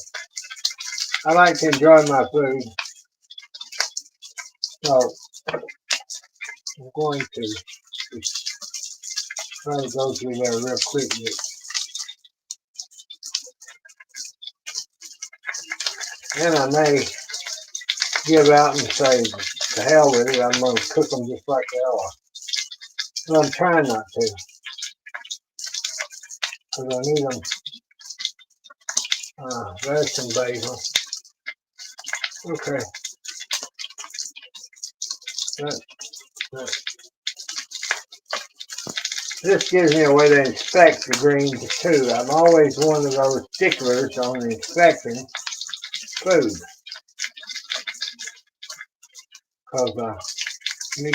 I like to enjoy my food. So I'm going to try to go through there real quickly. And I may give out and say, to hell with it, I'm going to cook them just like they are. But I'm trying not to, because I need them. There's some basil. Okay. This gives me a way to inspect the greens too. I'm always one of those sticklers on inspecting food. Because let me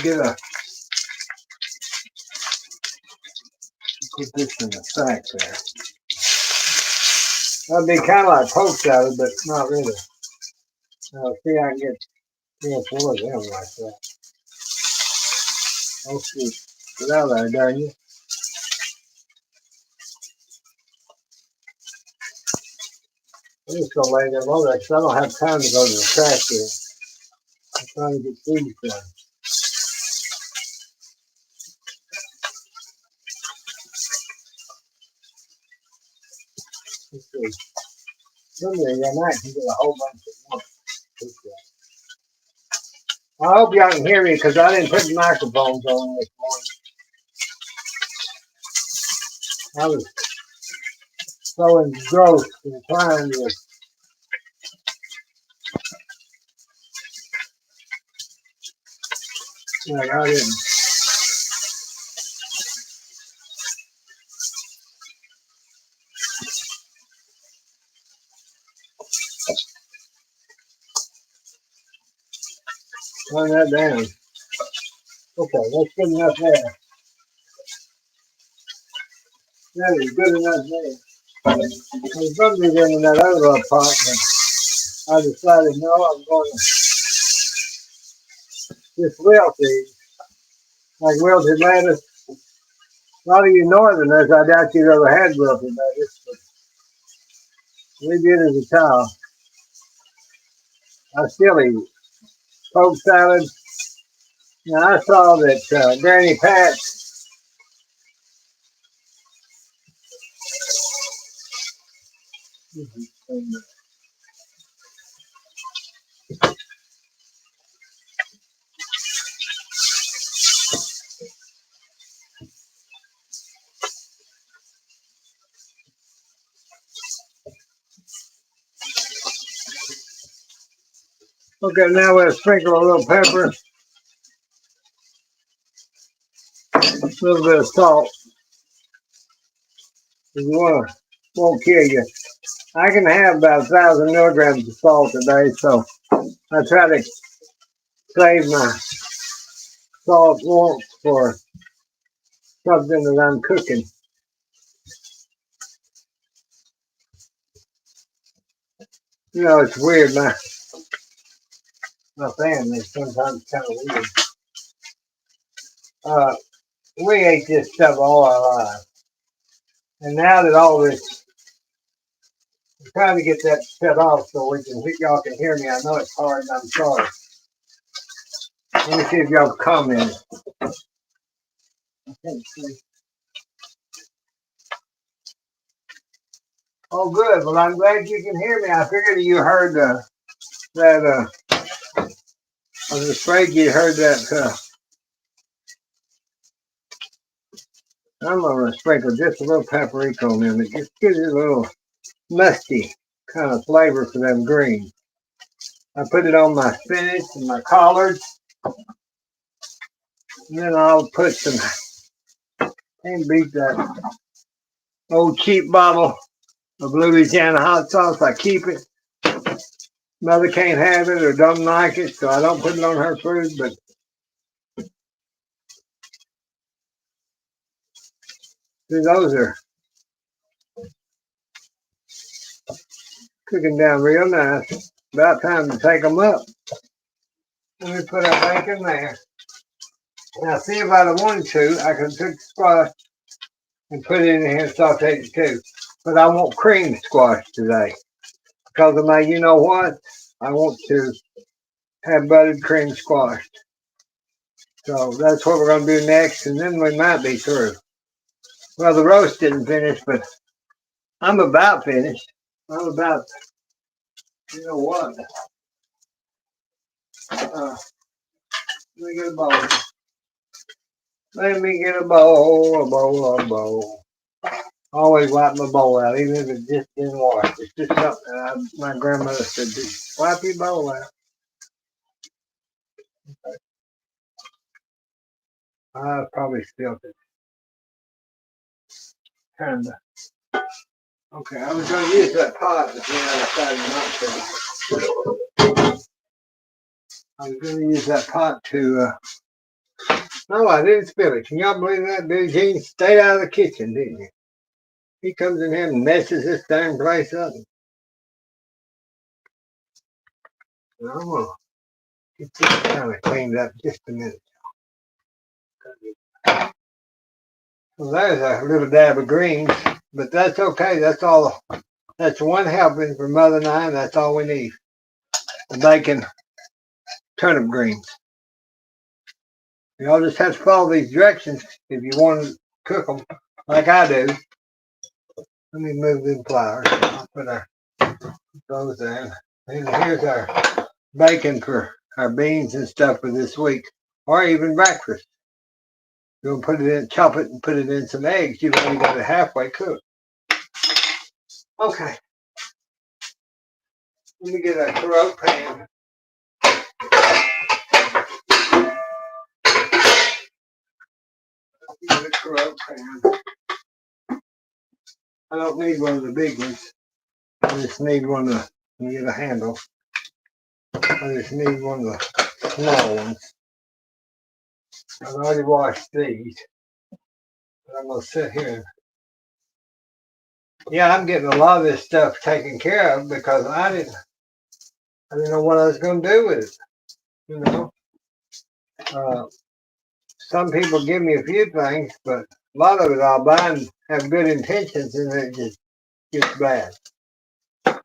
put this in the sack there. That'd be kind of like poke salad, but not really. Now, see, I can get 3 or 4 of them like that. Oh, shoot. Get out of there, darn you. I'm just going to lay them over there because I don't have time to go to the trash here. I'm trying to get these done. Let's see. Someday I might can get a whole bunch at once. I hope y'all can hear me because I didn't put the microphones on this morning. I was so engrossed in trying to I didn't. Turn that down. Okay, that's good enough there. That is good enough there. There's something in that other apartment. I decided, no, I'm going to just wilt these. Like wilted lettuce. A lot of you northerners, I doubt you've ever had wilted lettuce, but we did as a child. I still eat it. Poke salad. Now, I saw that Granny Pat okay, now we'll sprinkle a little pepper, a little bit of salt. If you won't kill you. I can have about 1,000 milligrams of salt a day, so I try to save my salt warmth for something that I'm cooking. You know, it's weird. My family is sometimes kind of weird. We ate this stuff all our lives. And now that all this I'm trying to get that shut off so y'all can hear me. I know it's hard and I'm sorry. Let me see if y'all comment. I can't see. Oh, good. Well, I'm glad you can hear me. I figured you heard that. I was afraid you heard that. I'm going to sprinkle just a little paprika on them. It just gives it a little musty kind of flavor for them greens. I put it on my spinach and my collards. And then I'll put some, can't beat that old cheap bottle of Louisiana hot sauce. I keep it. Mother can't have it or don't like it, so I don't put it on her food. But those are cooking down real nice. About time to take them up. Let me put our bacon there. Now, see if I'd have wanted to, I could take the squash and put it in here and saute it too. But I want cream squash today. Because of my, you know what? I want to have buttered cream squash. So that's what we're going to do next, and then we might be through. Well, the roast didn't finish, but I'm about finished. I'm about, you know what? Let me get a bowl. Let me get a bowl. Always wipe my bowl out, even if it just didn't wash. It's just something my grandmother said, wipe your bowl out. I probably spilled it. Kinda. Okay, I was going to use that pot, but then I decided not to. I was going to use that pot to, no, I didn't spill it. Can y'all believe that? Billy Jean stayed out of the kitchen, didn't you? He comes in here and messes this darn place up. And I'm going to get this kind of cleaned up just a minute. Well, there's a little dab of greens, but that's okay. That's all. That's one helping for Mother and I, and that's all we need. The bacon turnip greens. Y'all just have to follow these directions if you want to cook them like I do. Let me move them flowers. I'll put those there. And here's our bacon for our beans and stuff for this week, or even breakfast. You'll put it in, chop it, and put it in some eggs. You've only got it halfway cooked. Okay. Let me get a crock pan. Get a crock pan. I don't need one of the big ones. I just need one of the, let me get a handle. I just need one of the small ones. I've already washed these. But I'm going to sit here. Yeah, I'm getting a lot of this stuff taken care of because I didn't know what I was going to do with it. You know, some people give me a few things, but a lot of it I'll buy and have good intentions, and it just gets bad. I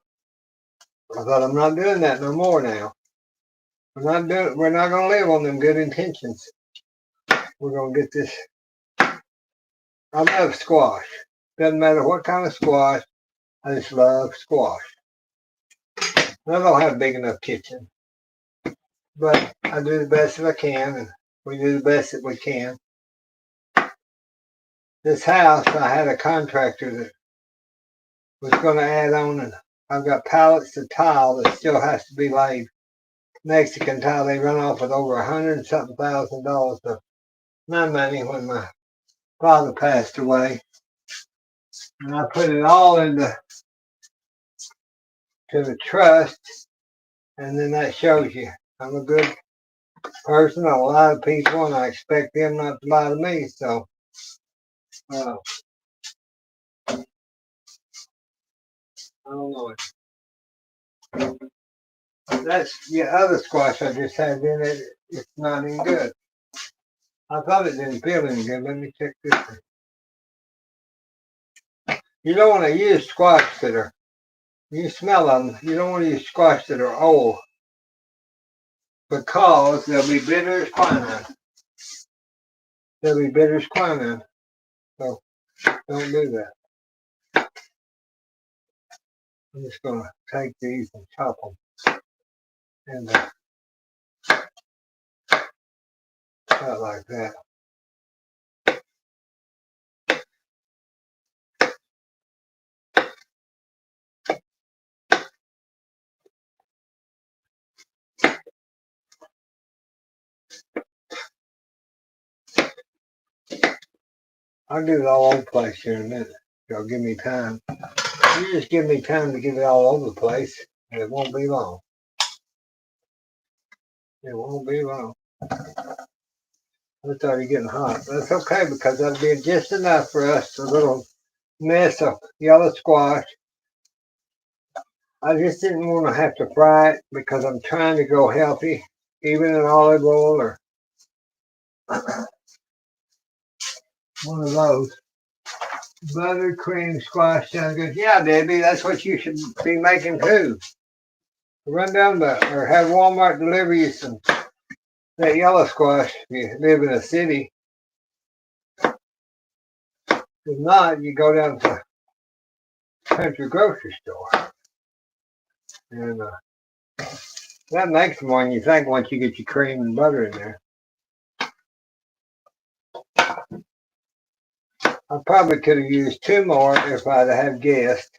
thought I'm not doing that no more now. We're not going to live on them good intentions. We're going to get this. I love squash. Doesn't matter what kind of squash. I just love squash. I don't have a big enough kitchen, but I do the best that I can, and we do the best that we can. This house, I had a contractor that was going to add on, and I've got pallets of tile that still has to be laid. Mexican tile. They run off with over $100-something thousand of my money when my father passed away, and I put it all into the trust, and then that shows you I'm a good person. A lot of people, and I expect them not to lie to me. So, I don't know. That's the other squash I just had in it. It's not any good. I thought it didn't feel any good. Let me check this one. You don't want to use squash that are You smell them. You don't want to use squash that are old because they'll be bitter as quinine. They'll be bitter as quinine. So don't do that. I'm just going to take these and chop them. And cut like that. I'll get it all over the place here in a minute. Y'all give me time. You just give me time to get it all over the place, and it won't be long. It won't be long. It's already getting hot. That's okay because that'll be just enough for us. A little mess of yellow squash. I just didn't want to have to fry it because I'm trying to go healthy, even in olive oil or one of those. Buttercream squash sounds good. Yeah, Debbie, that's what you should be making too. Run down or have Walmart deliver you some that yellow squash if you live in a city. If not, you go down to the country grocery store. And that makes more than you think once you get your cream and butter in there. I probably could have used 2 more if I'd have guests.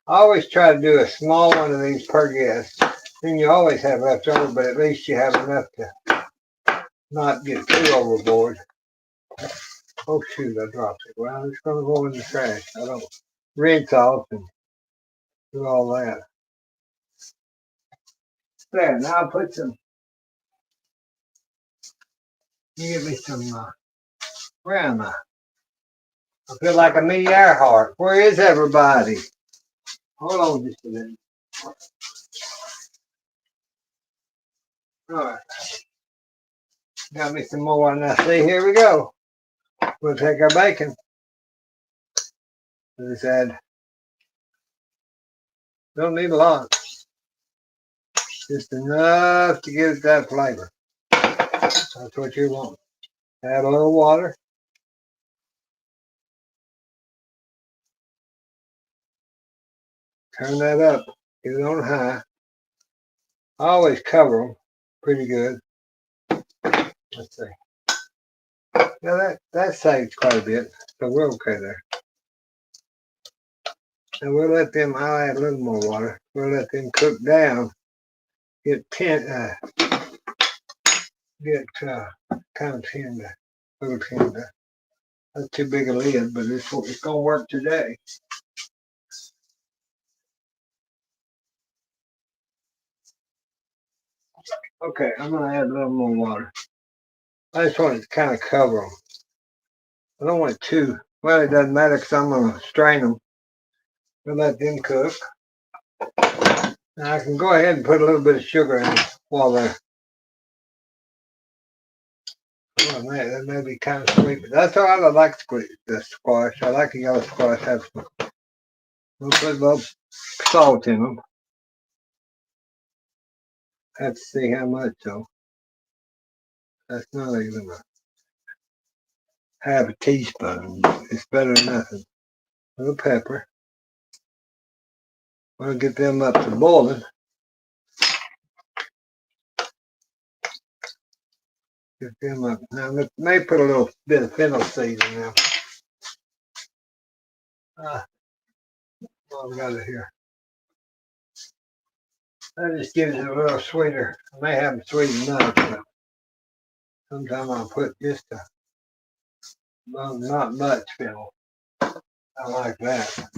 I always try to do a small one of these per guest. Then you always have left over, but at least you have enough to not get too overboard. Oh shoot, I dropped it. Well, it's going to go in the trash. I don't rinse off and do all that. There, now I'll put some, you give me some, where am I? I feel like a me Earhart. Where is everybody? Hold on just a minute. All right. Got me some more. Now see, here we go. We'll take our bacon. As I said, don't need a lot. Just enough to give it that flavor. That's what you want. Add a little water. Turn that up. Get it on high. I always cover them pretty good. Let's see. Now that saves quite a bit, so we're okay there. And we'll let them, I'll add a little more water. We'll let them cook down. Get kind of tender, a little tender. That's too big a lid, but it's going to work today. Okay, I'm going to add a little more water. I just want it to kind of cover them. I don't want it too, well, it doesn't matter because I'm going to strain them. We'll let them cook. Now I can go ahead and put a little bit of sugar in while they're, oh man, that may be kind of sweet, but that's all right. I like the squash. I like the yellow squash. We'll put a little salt in them. Have to see how much though. That's not even half a teaspoon. It's better than nothing. A little pepper. We'll get them up to boiling. Get them up. Now, may put a little bit of fennel seed in there. What we got it here? That just gives it a little sweeter. I may have it sweet enough, but sometimes I'll put just well, not much fennel. I like that.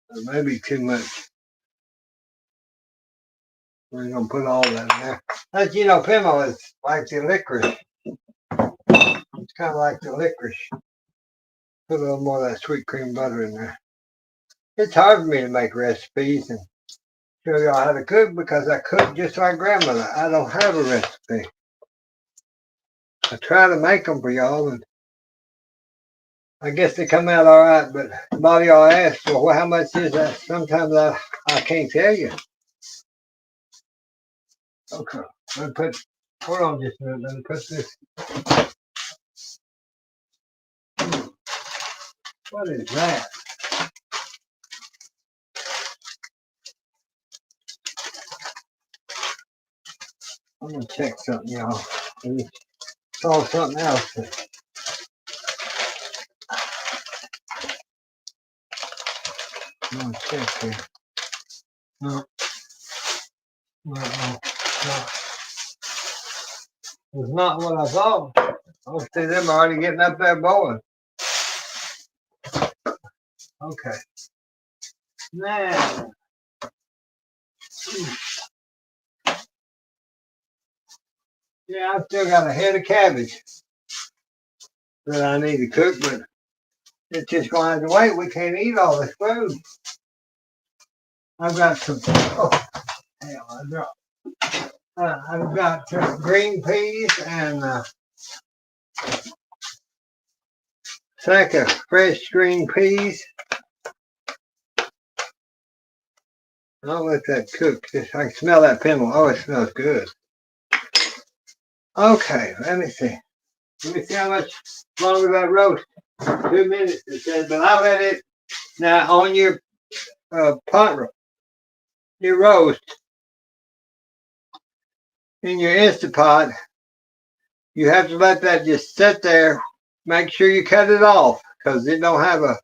That may be too much. We're gonna put all that in there. But you know, fennel is like the licorice. It's kind of like the licorice. Put a little more of that sweet cream butter in there. It's hard for me to make recipes, and show y'all how to cook because I cook just like grandmother. I don't have a recipe. I try to make them for y'all, and I guess they come out all right, but a lot of y'all ask, well, how much is that? Sometimes I can't tell you. Okay, let me put, hold on just a minute, let me put this. What is that? I'm gonna check something, y'all. I saw something else. I'm gonna check here. No, no, no, no. It's not what I thought. I see them already getting up there boiling. Okay. Now, yeah, I still got a head of cabbage that I need to cook, but it's just gonna have to wait. We can't eat all this food. I've got some. Oh, hell, I dropped. I've got green peas and a sack of fresh green peas. I'll let that cook. I can smell that pinwheel. Oh, it smells good. Okay, let me see. Let me see how much longer that roast. 2 minutes, it says, but I let it now on your pot, your roast in your Instant Pot. You have to let that just sit there. Make sure you cut it off because it don't have a.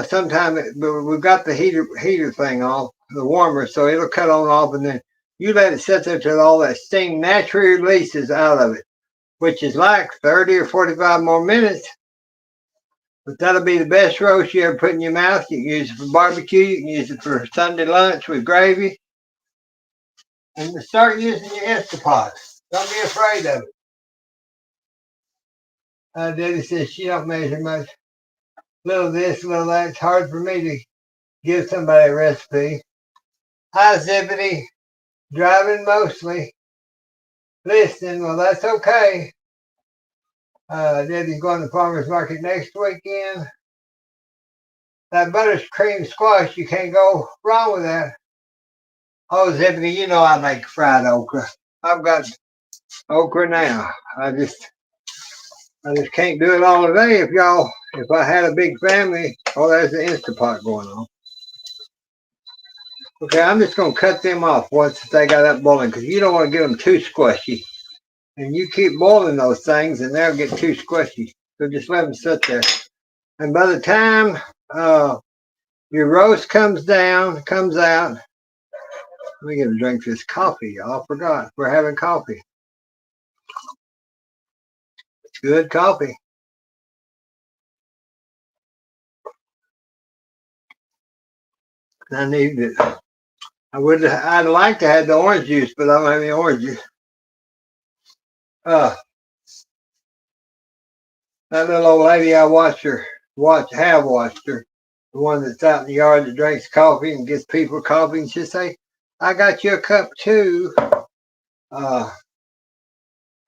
Sometimes we've got the heater thing off, the warmer, so it'll cut on off, and then you let it sit there till all that steam naturally releases out of it, which is like 30 or 45 more minutes. But that'll be the best roast you ever put in your mouth. You can use it for barbecue. You can use it for Sunday lunch with gravy. And start using your Instant Pot. Don't be afraid of it. Daddy says she don't measure much. Little this, little that. It's hard for me to give somebody a recipe. Hi, Zippity. Driving mostly. Listening. Well, that's okay. Daddy's going to the farmer's market next weekend. That buttercream squash, you can't go wrong with that. Oh, Zippity, you know I make fried okra. I've got okra now. I just can't do it all today. If I had a big family, oh, there's the Instant Pot going on. Okay, I'm just going to cut them off once they got up boiling because you don't want to get them too squishy. And you keep boiling those things and they'll get too squishy. So just let them sit there. And by the time your roast comes out, let me get a drink of this coffee, y'all. I forgot. We're having coffee. It's good coffee. I need it. I'd like to have the orange juice, but I don't have any orange juice. That little old lady I watched her, have watched her, the one that's out in the yard that drinks coffee and gets people coffee, and she'll say, I got you a cup too. I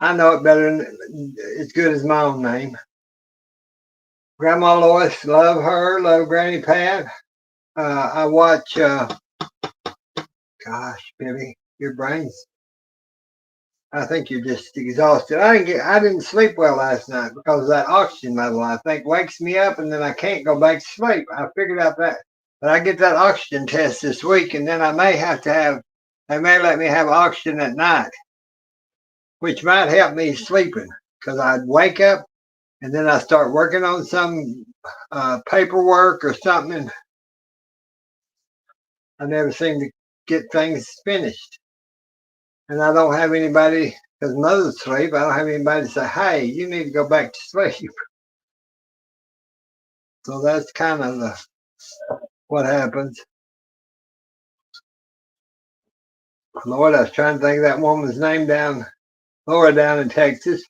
know it better than as good as my own name. Grandma Lois, love her, love Granny Pat. I watch, gosh, Billy, your brain's, I think you're just exhausted. I didn't sleep well last night because of that oxygen level. I think wakes me up and then I can't go back to sleep. I figured out that. But I get that oxygen test this week and then I may have to have, they may let me have oxygen at night, which might help me sleeping because I'd wake up and then I start working on some paperwork or something and I never seem to get things finished. And I don't have anybody, because mother's asleep, I don't have anybody to say, hey, you need to go back to sleep. So that's kind of what happens. Lord, I was trying to think of that woman's name Laura down in Texas.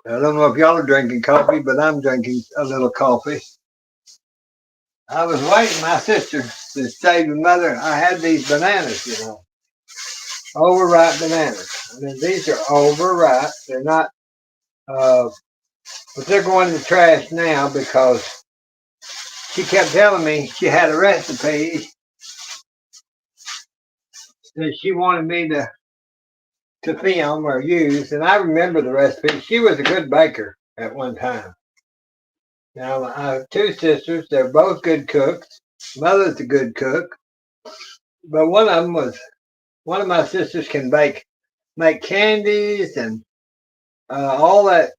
I don't know if y'all are drinking coffee, but I'm drinking a little coffee. I was waiting my sister to say to mother, I had these bananas, overripe bananas. I mean, these are overripe. They're not, but they're going in the trash now because she kept telling me she had a recipe that she wanted me to film or use, and I remember the recipe. She was a good baker at one time. Now, I have two sisters. They're both good cooks. Mother's a good cook, but one of my sisters can make candies and all that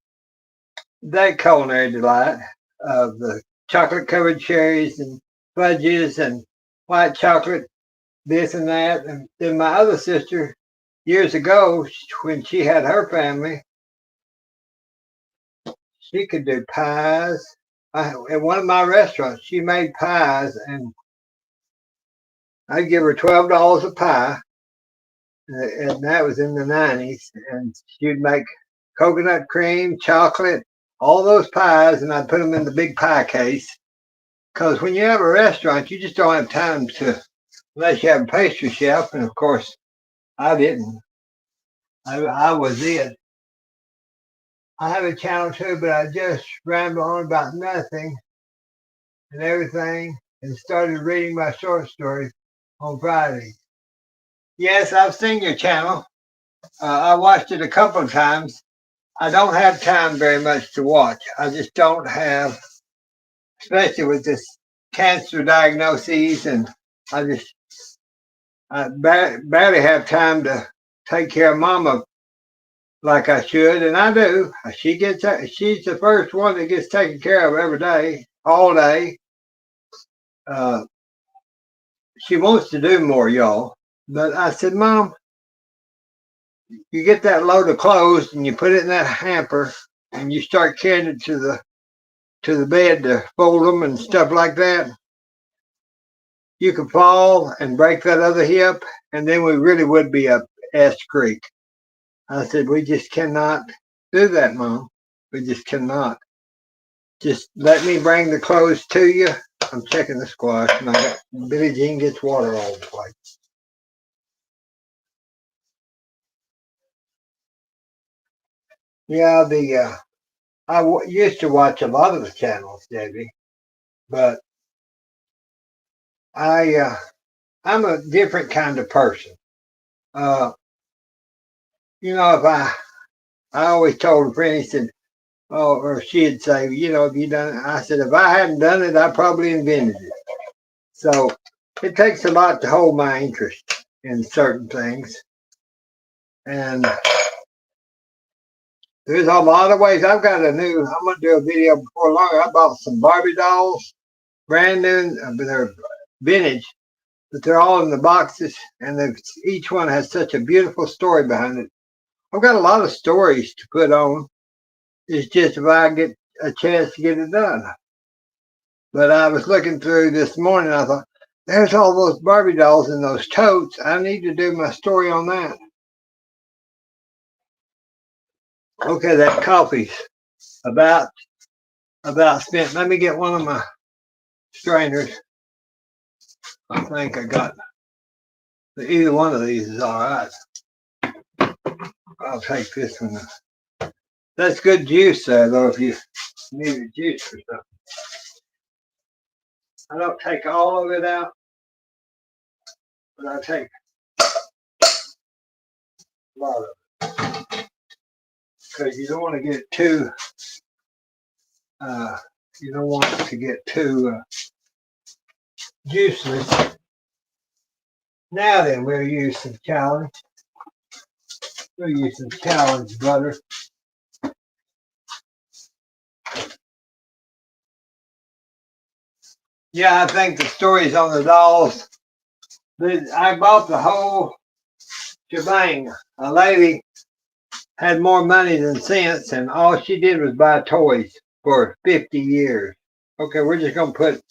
culinary delight of the chocolate covered cherries and fudges and white chocolate, this and that. And then my other sister, years ago, when she had her family, she could do pies. At one of my restaurants, she made pies, and I'd give her $12 a pie, and that was in the 90s. And she'd make coconut cream, chocolate, all those pies, and I'd put them in the big pie case. Because when you have a restaurant, you just don't have time to, unless you have a pastry chef. And of course, I didn't. I was it. I have a channel too, but I just ramble on about nothing and everything and started reading my short stories on Fridays. Yes, I've seen your channel. I watched it a couple of times. I don't have time very much to watch. I just don't have, especially with this cancer diagnoses, and I barely have time to take care of Mama like I should, and I do. She's the first one that gets taken care of every day, all day. Uh, she wants to do more, y'all. But I said, Mom, you get that load of clothes and you put it in that hamper and you start carrying it to the bed to fold them and stuff like that. You could fall and break that other hip, and then we really would be up S Creek. I said, we just cannot do that, Mom. We just cannot. Just let me bring the clothes to you. I'm checking the squash, and I got Billie Jean gets water all the place. Yeah, used to watch a lot of the channels, Debbie, but I'm a different kind of person. Uh, if I always told a friend, he said, oh, or she'd say, have you done it? I said, if I hadn't done it, I probably invented it. So it takes a lot to hold my interest in certain things. And there's a lot of ways. I'm going to do a video before long. I bought some Barbie dolls, brand new, but they're vintage, but they're all in the boxes, and each one has such a beautiful story behind it. I've got a lot of stories to put on. It's just if I get a chance to get it done. But I was looking through this morning, I thought, there's all those Barbie dolls in those totes. I need to do my story on that. Okay, that coffee's about spent. Let me get one of my strainers. I think I got either one of these is all right. I'll take this one. That's good juice there, though, if you need a juice or something. I don't take all of it out, but I take a lot of it. Because you don't want to get too, juiceless. Now then, we'll use some challenge. We'll use some challenge butter. Yeah, I think the story's on the dolls. I bought the whole shebang. A lady had more money than sense, and all she did was buy toys for 50 years. Okay, we're just going to put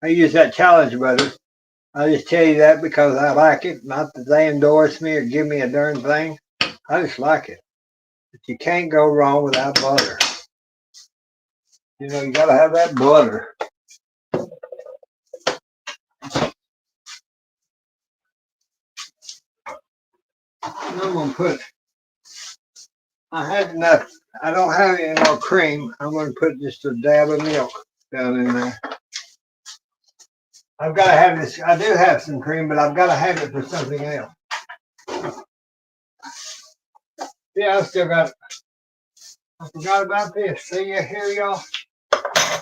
I use that challenge butter. I just tell you that because I like it. Not that they endorse me or give me a darn thing. I just like it. But you can't go wrong without butter. You got to have that butter. I'm gonna put. I had enough. I don't have any more cream. I'm gonna put just a dab of milk down in there. I've got to have this. I do have some cream, but I've got to have it for something else. Yeah, I still got. I forgot about this. See you here, y'all.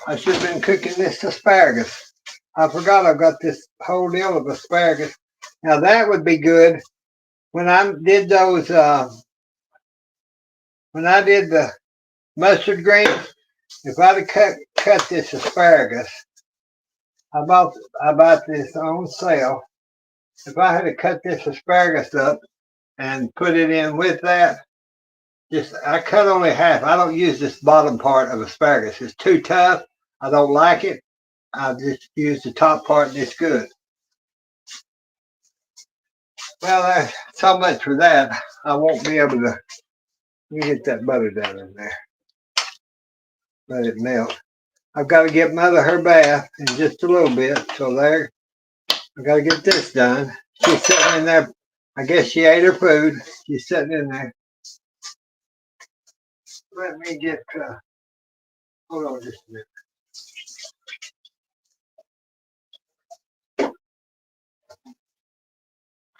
I should have been cooking this asparagus. I forgot I've got this whole deal of asparagus. Now that would be good when I did those. When I did the mustard greens, if I'd have cut this asparagus, I bought this on sale. If I had to cut this asparagus up and put it in with that, I cut only half. I don't use this bottom part of asparagus. It's too tough. I don't like it. I just use the top part and it's good. Well, there's so much for that. I won't be able to. Let me get that butter down in there. Let it melt. I've got to get Mother her bath in just a little bit. So there, I've got to get this done. She's sitting in there. I guess she ate her food. She's sitting in there. Let me get, hold on just a minute.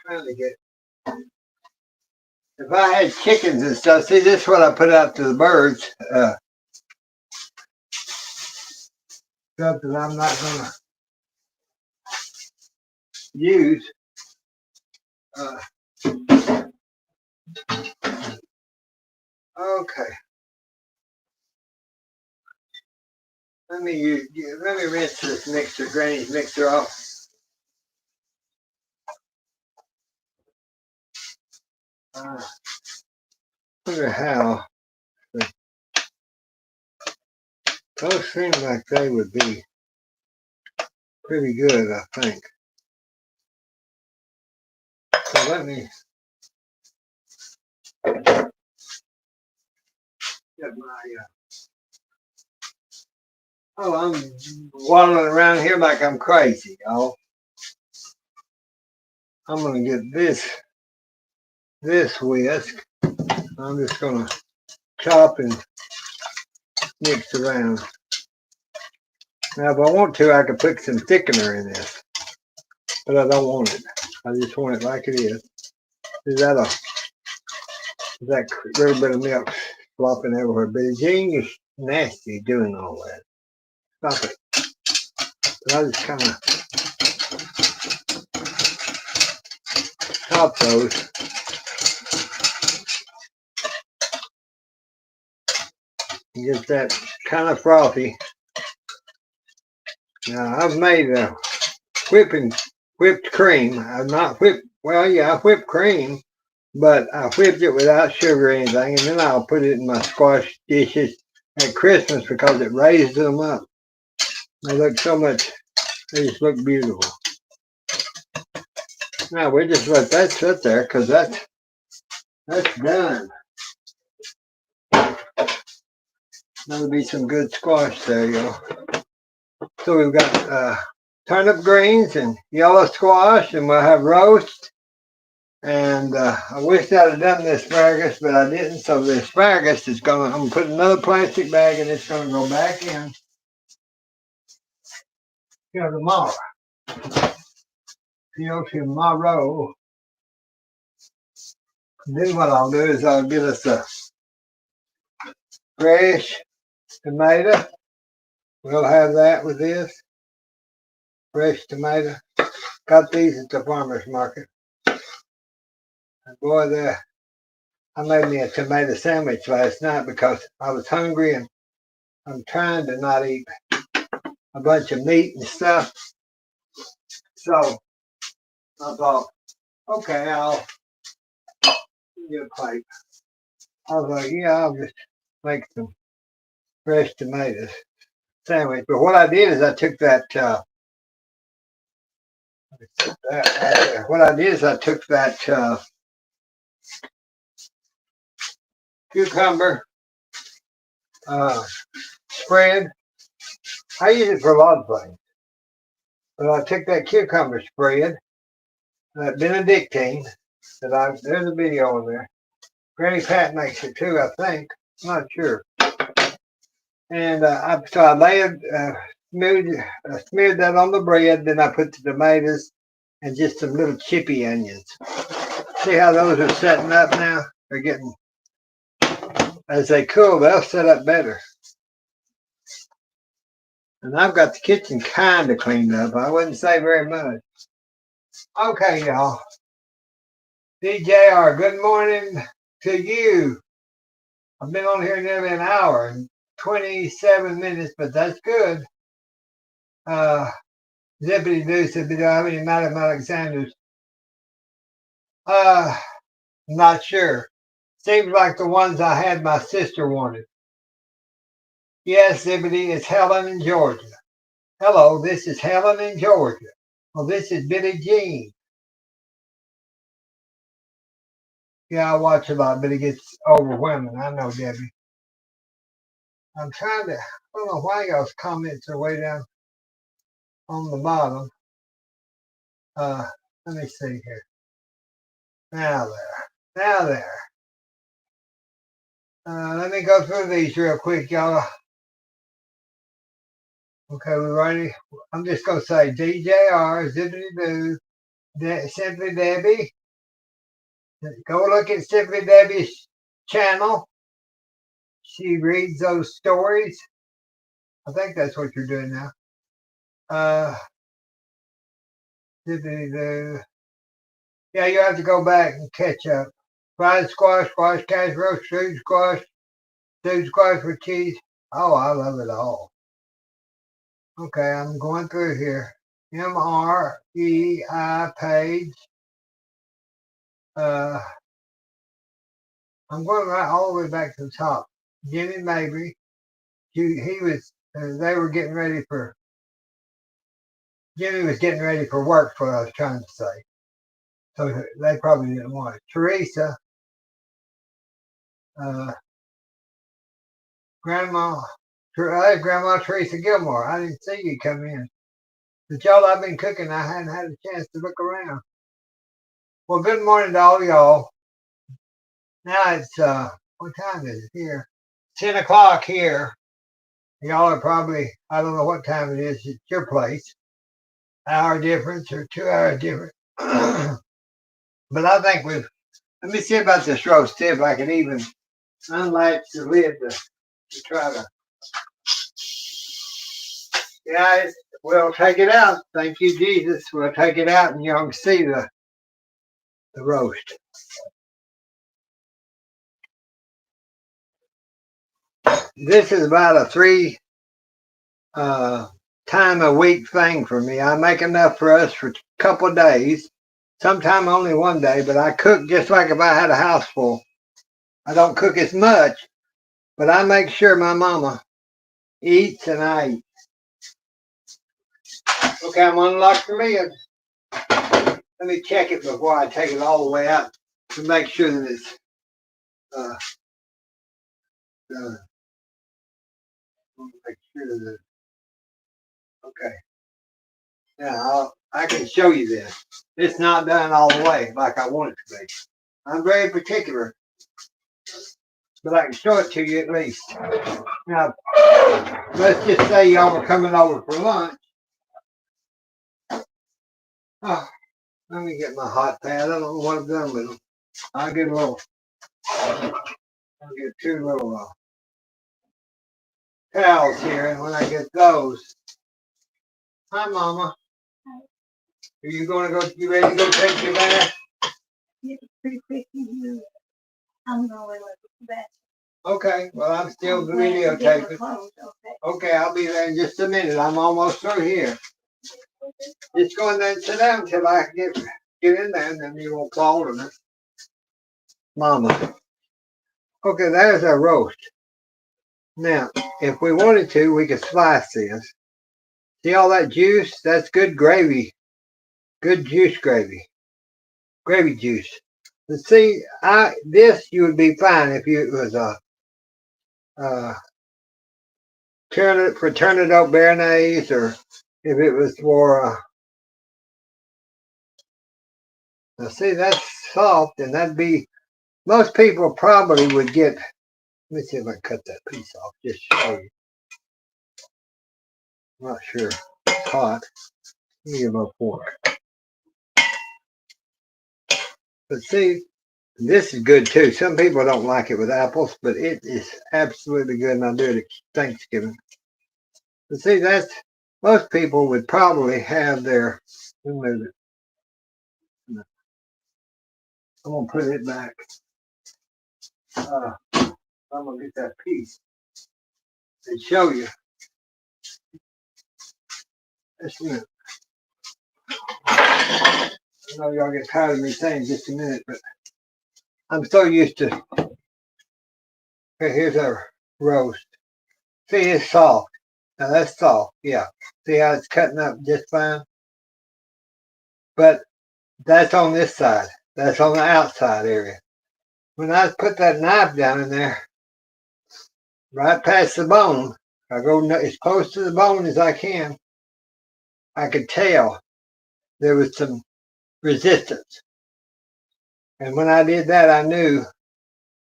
Trying to get, if I had chickens and stuff, see, this is what I put out to the birds. Stuff that I'm not going to use. Okay. Let me rinse this mixer, Granny's mixer off. Wonder how. Those seem like they would be pretty good, I think. So let me get my. Oh, I'm waddling around here like I'm crazy, y'all. I'm gonna get this whisk. I'm just gonna chop and mix around. Now, if I want to, I could put some thickener in this, but I don't want it. I just want it like it is. Is that little bit of milk flopping everywhere? But Jean is nasty doing all that. Stop it. But I just kind of top those. And get that kind of frothy. Now I've made a whipped cream. I've not whipped, well, yeah, I whipped cream, but I whipped it without sugar or anything, and then I'll put it in my squash dishes at Christmas because it raises them up. They look so much, they just look beautiful. Now we just let that sit there because that's done. That'll be some good squash there, y'all. So we've got turnip greens and yellow squash, and we'll have roast. And I wish I'd have done the asparagus, but I didn't. So the asparagus is I'm gonna put another plastic bag and it's gonna go back in here tomorrow. Till tomorrow. Then what I'll do is I'll get us a fresh tomato. We'll have that with this. Fresh tomato. Got these at the farmer's market. And boy, I made me a tomato sandwich last night because I was hungry and I'm trying to not eat a bunch of meat and stuff. So I thought, okay, I'll get a plate. I was like, yeah, I'll just make some fresh tomatoes sandwich. But what I did is I took that, cucumber spread. I use it for a lot of things. But I took that cucumber spread, that Benedictine, There's a video on there. Granny Pat makes it too, I think. I'm not sure. And so I layered, smeared that on the bread. Then I put the tomatoes and just some little chippy onions. See how those are setting up now? They're getting, as they cool, they'll set up better. And I've got the kitchen kind of cleaned up. I wouldn't say very much. Okay, y'all. DJR, good morning to you. I've been on here nearly an hour and 27 minutes, but that's good. Zippity Doo said, do I have any Madam Alexander's? Not sure. Seems like the ones I had my sister wanted. Yes, Zippity, it's Helen in Georgia. Hello, this is Helen in Georgia. Well, this is Billie Jean. Yeah, I watch a lot, but it gets overwhelming. I know, Debbie. I'm trying to, I don't know why y'all's comments are way down on the bottom. Let me see here. Now there. Let me go through these real quick, y'all. Okay, we ready? I'm just going to say DJR, Zippity Doo, Simply Debbie. Go look at Simply Debbie's channel. She reads those stories. I think that's what you're doing now. Zippity Doo. Yeah, you have to go back and catch up. Fried squash, squash casserole, stewed squash with cheese. Oh, I love it all. Okay, I'm going through here. MREI page. I'm going right all the way back to the top. Jimmy Mabry. He was. They were getting ready for. Jimmy was getting ready for work. For what I was trying to say. So they probably didn't want it. Teresa. Grandma Teresa Gilmore. I didn't see you come in. But y'all, I've been cooking. I hadn't had a chance to look around. Well, good morning to all y'all. Now it's, what time is it here? 10 o'clock here. Y'all are probably, I don't know what time it is at your place. Hour difference or 2 hour difference. But I think let me see about this roast, see if I can even unlatch the lid to try to. Yeah, we'll take it out. Thank you, Jesus. We'll take it out and y'all can see the roast. This is about a 3 time a week thing for me. I make enough for us for a couple of days. Sometime only one day, but I cook just like if I had a house full. I don't cook as much, but I make sure my mama eats and I eat. Okay, I'm unlocked the lid. Let me check it before I take it all the way out to make sure that it's done. Make sure that okay. Now I can show you this. It's not done all the way like I want it to be. I'm very particular, but I can show it to you at least. Now, let's just say y'all were coming over for lunch. Oh, let me get my hot pad. I don't know what I've done with them. I'll get two little towels here, and when I get those, hi, Mama. Are you going to go? You ready to go take your bath? It's pretty quick. I'm going to the bath. Okay, well, I'm still videotaping. Okay, I'll be there in just a minute. I'm almost through here. Just go in there and sit down until I get in there, and then you won't fall on it. Mama. Okay, there's our roast. Now, if we wanted to, we could slice this. See all that juice? That's good gravy. Good juice gravy. Gravy juice. But see, this you would be fine if it was a turnip béarnaise, or if it was for now see, that's soft, and that'd be, most people probably would get, let me see if I can cut that piece off, just to show you. I'm not sure. It's hot. Let me get my fork. But see, this is good too. Some people don't like it with apples, but it is absolutely good, and I do it at Thanksgiving. But see, that's, most people would probably have their, let me move it. I'm going to put it back. I'm going to get that piece and show you. Just a minute. I know y'all get tired of me saying just a minute, but I'm so used to. Okay, here's our roast. See, it's soft. Now that's soft, yeah. See how it's cutting up just fine? But that's on this side. That's on the outside area. When I put that knife down in there, right past the bone, I go as close to the bone as I can, I could tell there was some resistance. And when I did that, I knew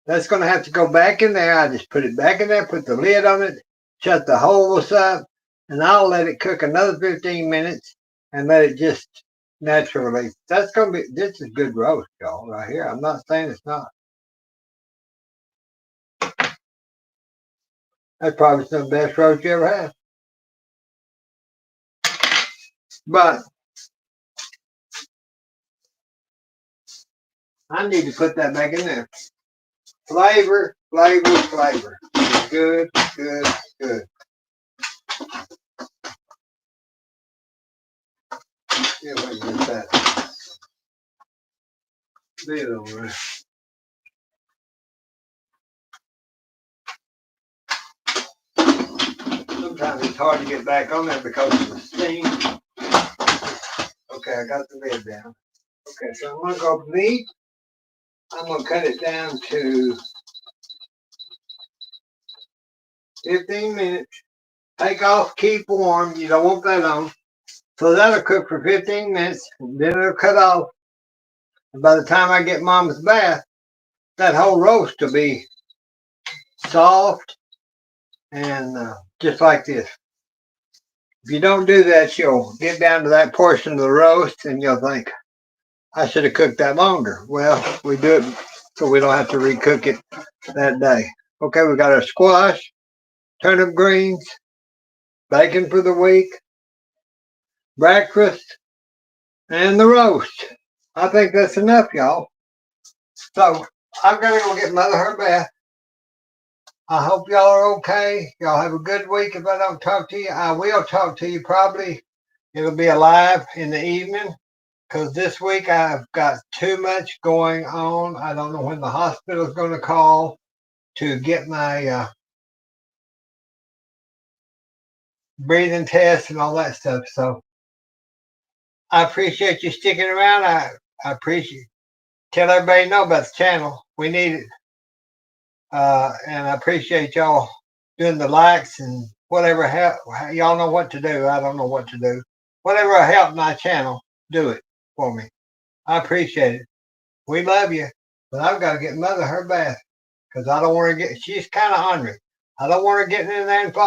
that's going to have to go back in there. I just put it back in there, put the lid on it, shut the holes up, and I'll let it cook another 15 minutes and let it just naturally. That's going to be, this is good roast, y'all, right here. I'm not saying it's not. That's probably some of the best roast you ever had. But I need to put that back in there. Flavor, flavor, flavor. Good, good, good. See if I can get that lid over there. Sometimes it's hard to get back on there because of the steam. Okay, I got the lid down. Okay, so I'm gonna go meat. I'm gonna cut it down to 15 minutes. Take off, keep warm. You don't want that on. So that'll cook for 15 minutes. Then it'll cut off. And by the time I get Mama's bath, that whole roast will be soft and just like this. If you don't do that, you'll get down to that portion of the roast and you'll think, I should have cooked that longer. Well, we do it so we don't have to recook it that day. Okay, we got our squash, turnip greens, bacon for the week, breakfast, and the roast. I think that's enough, y'all. So I'm gonna go get Mother her bath. I hope y'all are okay. Y'all have a good week. If I don't talk to you, I will talk to you probably. It'll be alive in the evening because this week I've got too much going on. I don't know when the hospital is going to call to get my breathing test and all that stuff. So I appreciate you sticking around. I appreciate. Tell everybody know about the channel. We need it. And I appreciate y'all doing the likes and whatever help. Y'all know what to do. I don't know what to do. Whatever will help my channel, do it for me. I appreciate it. We love you. But I've got to get Mother her bath because I don't want to get, she's kind of hungry. I don't want her getting in there and falling.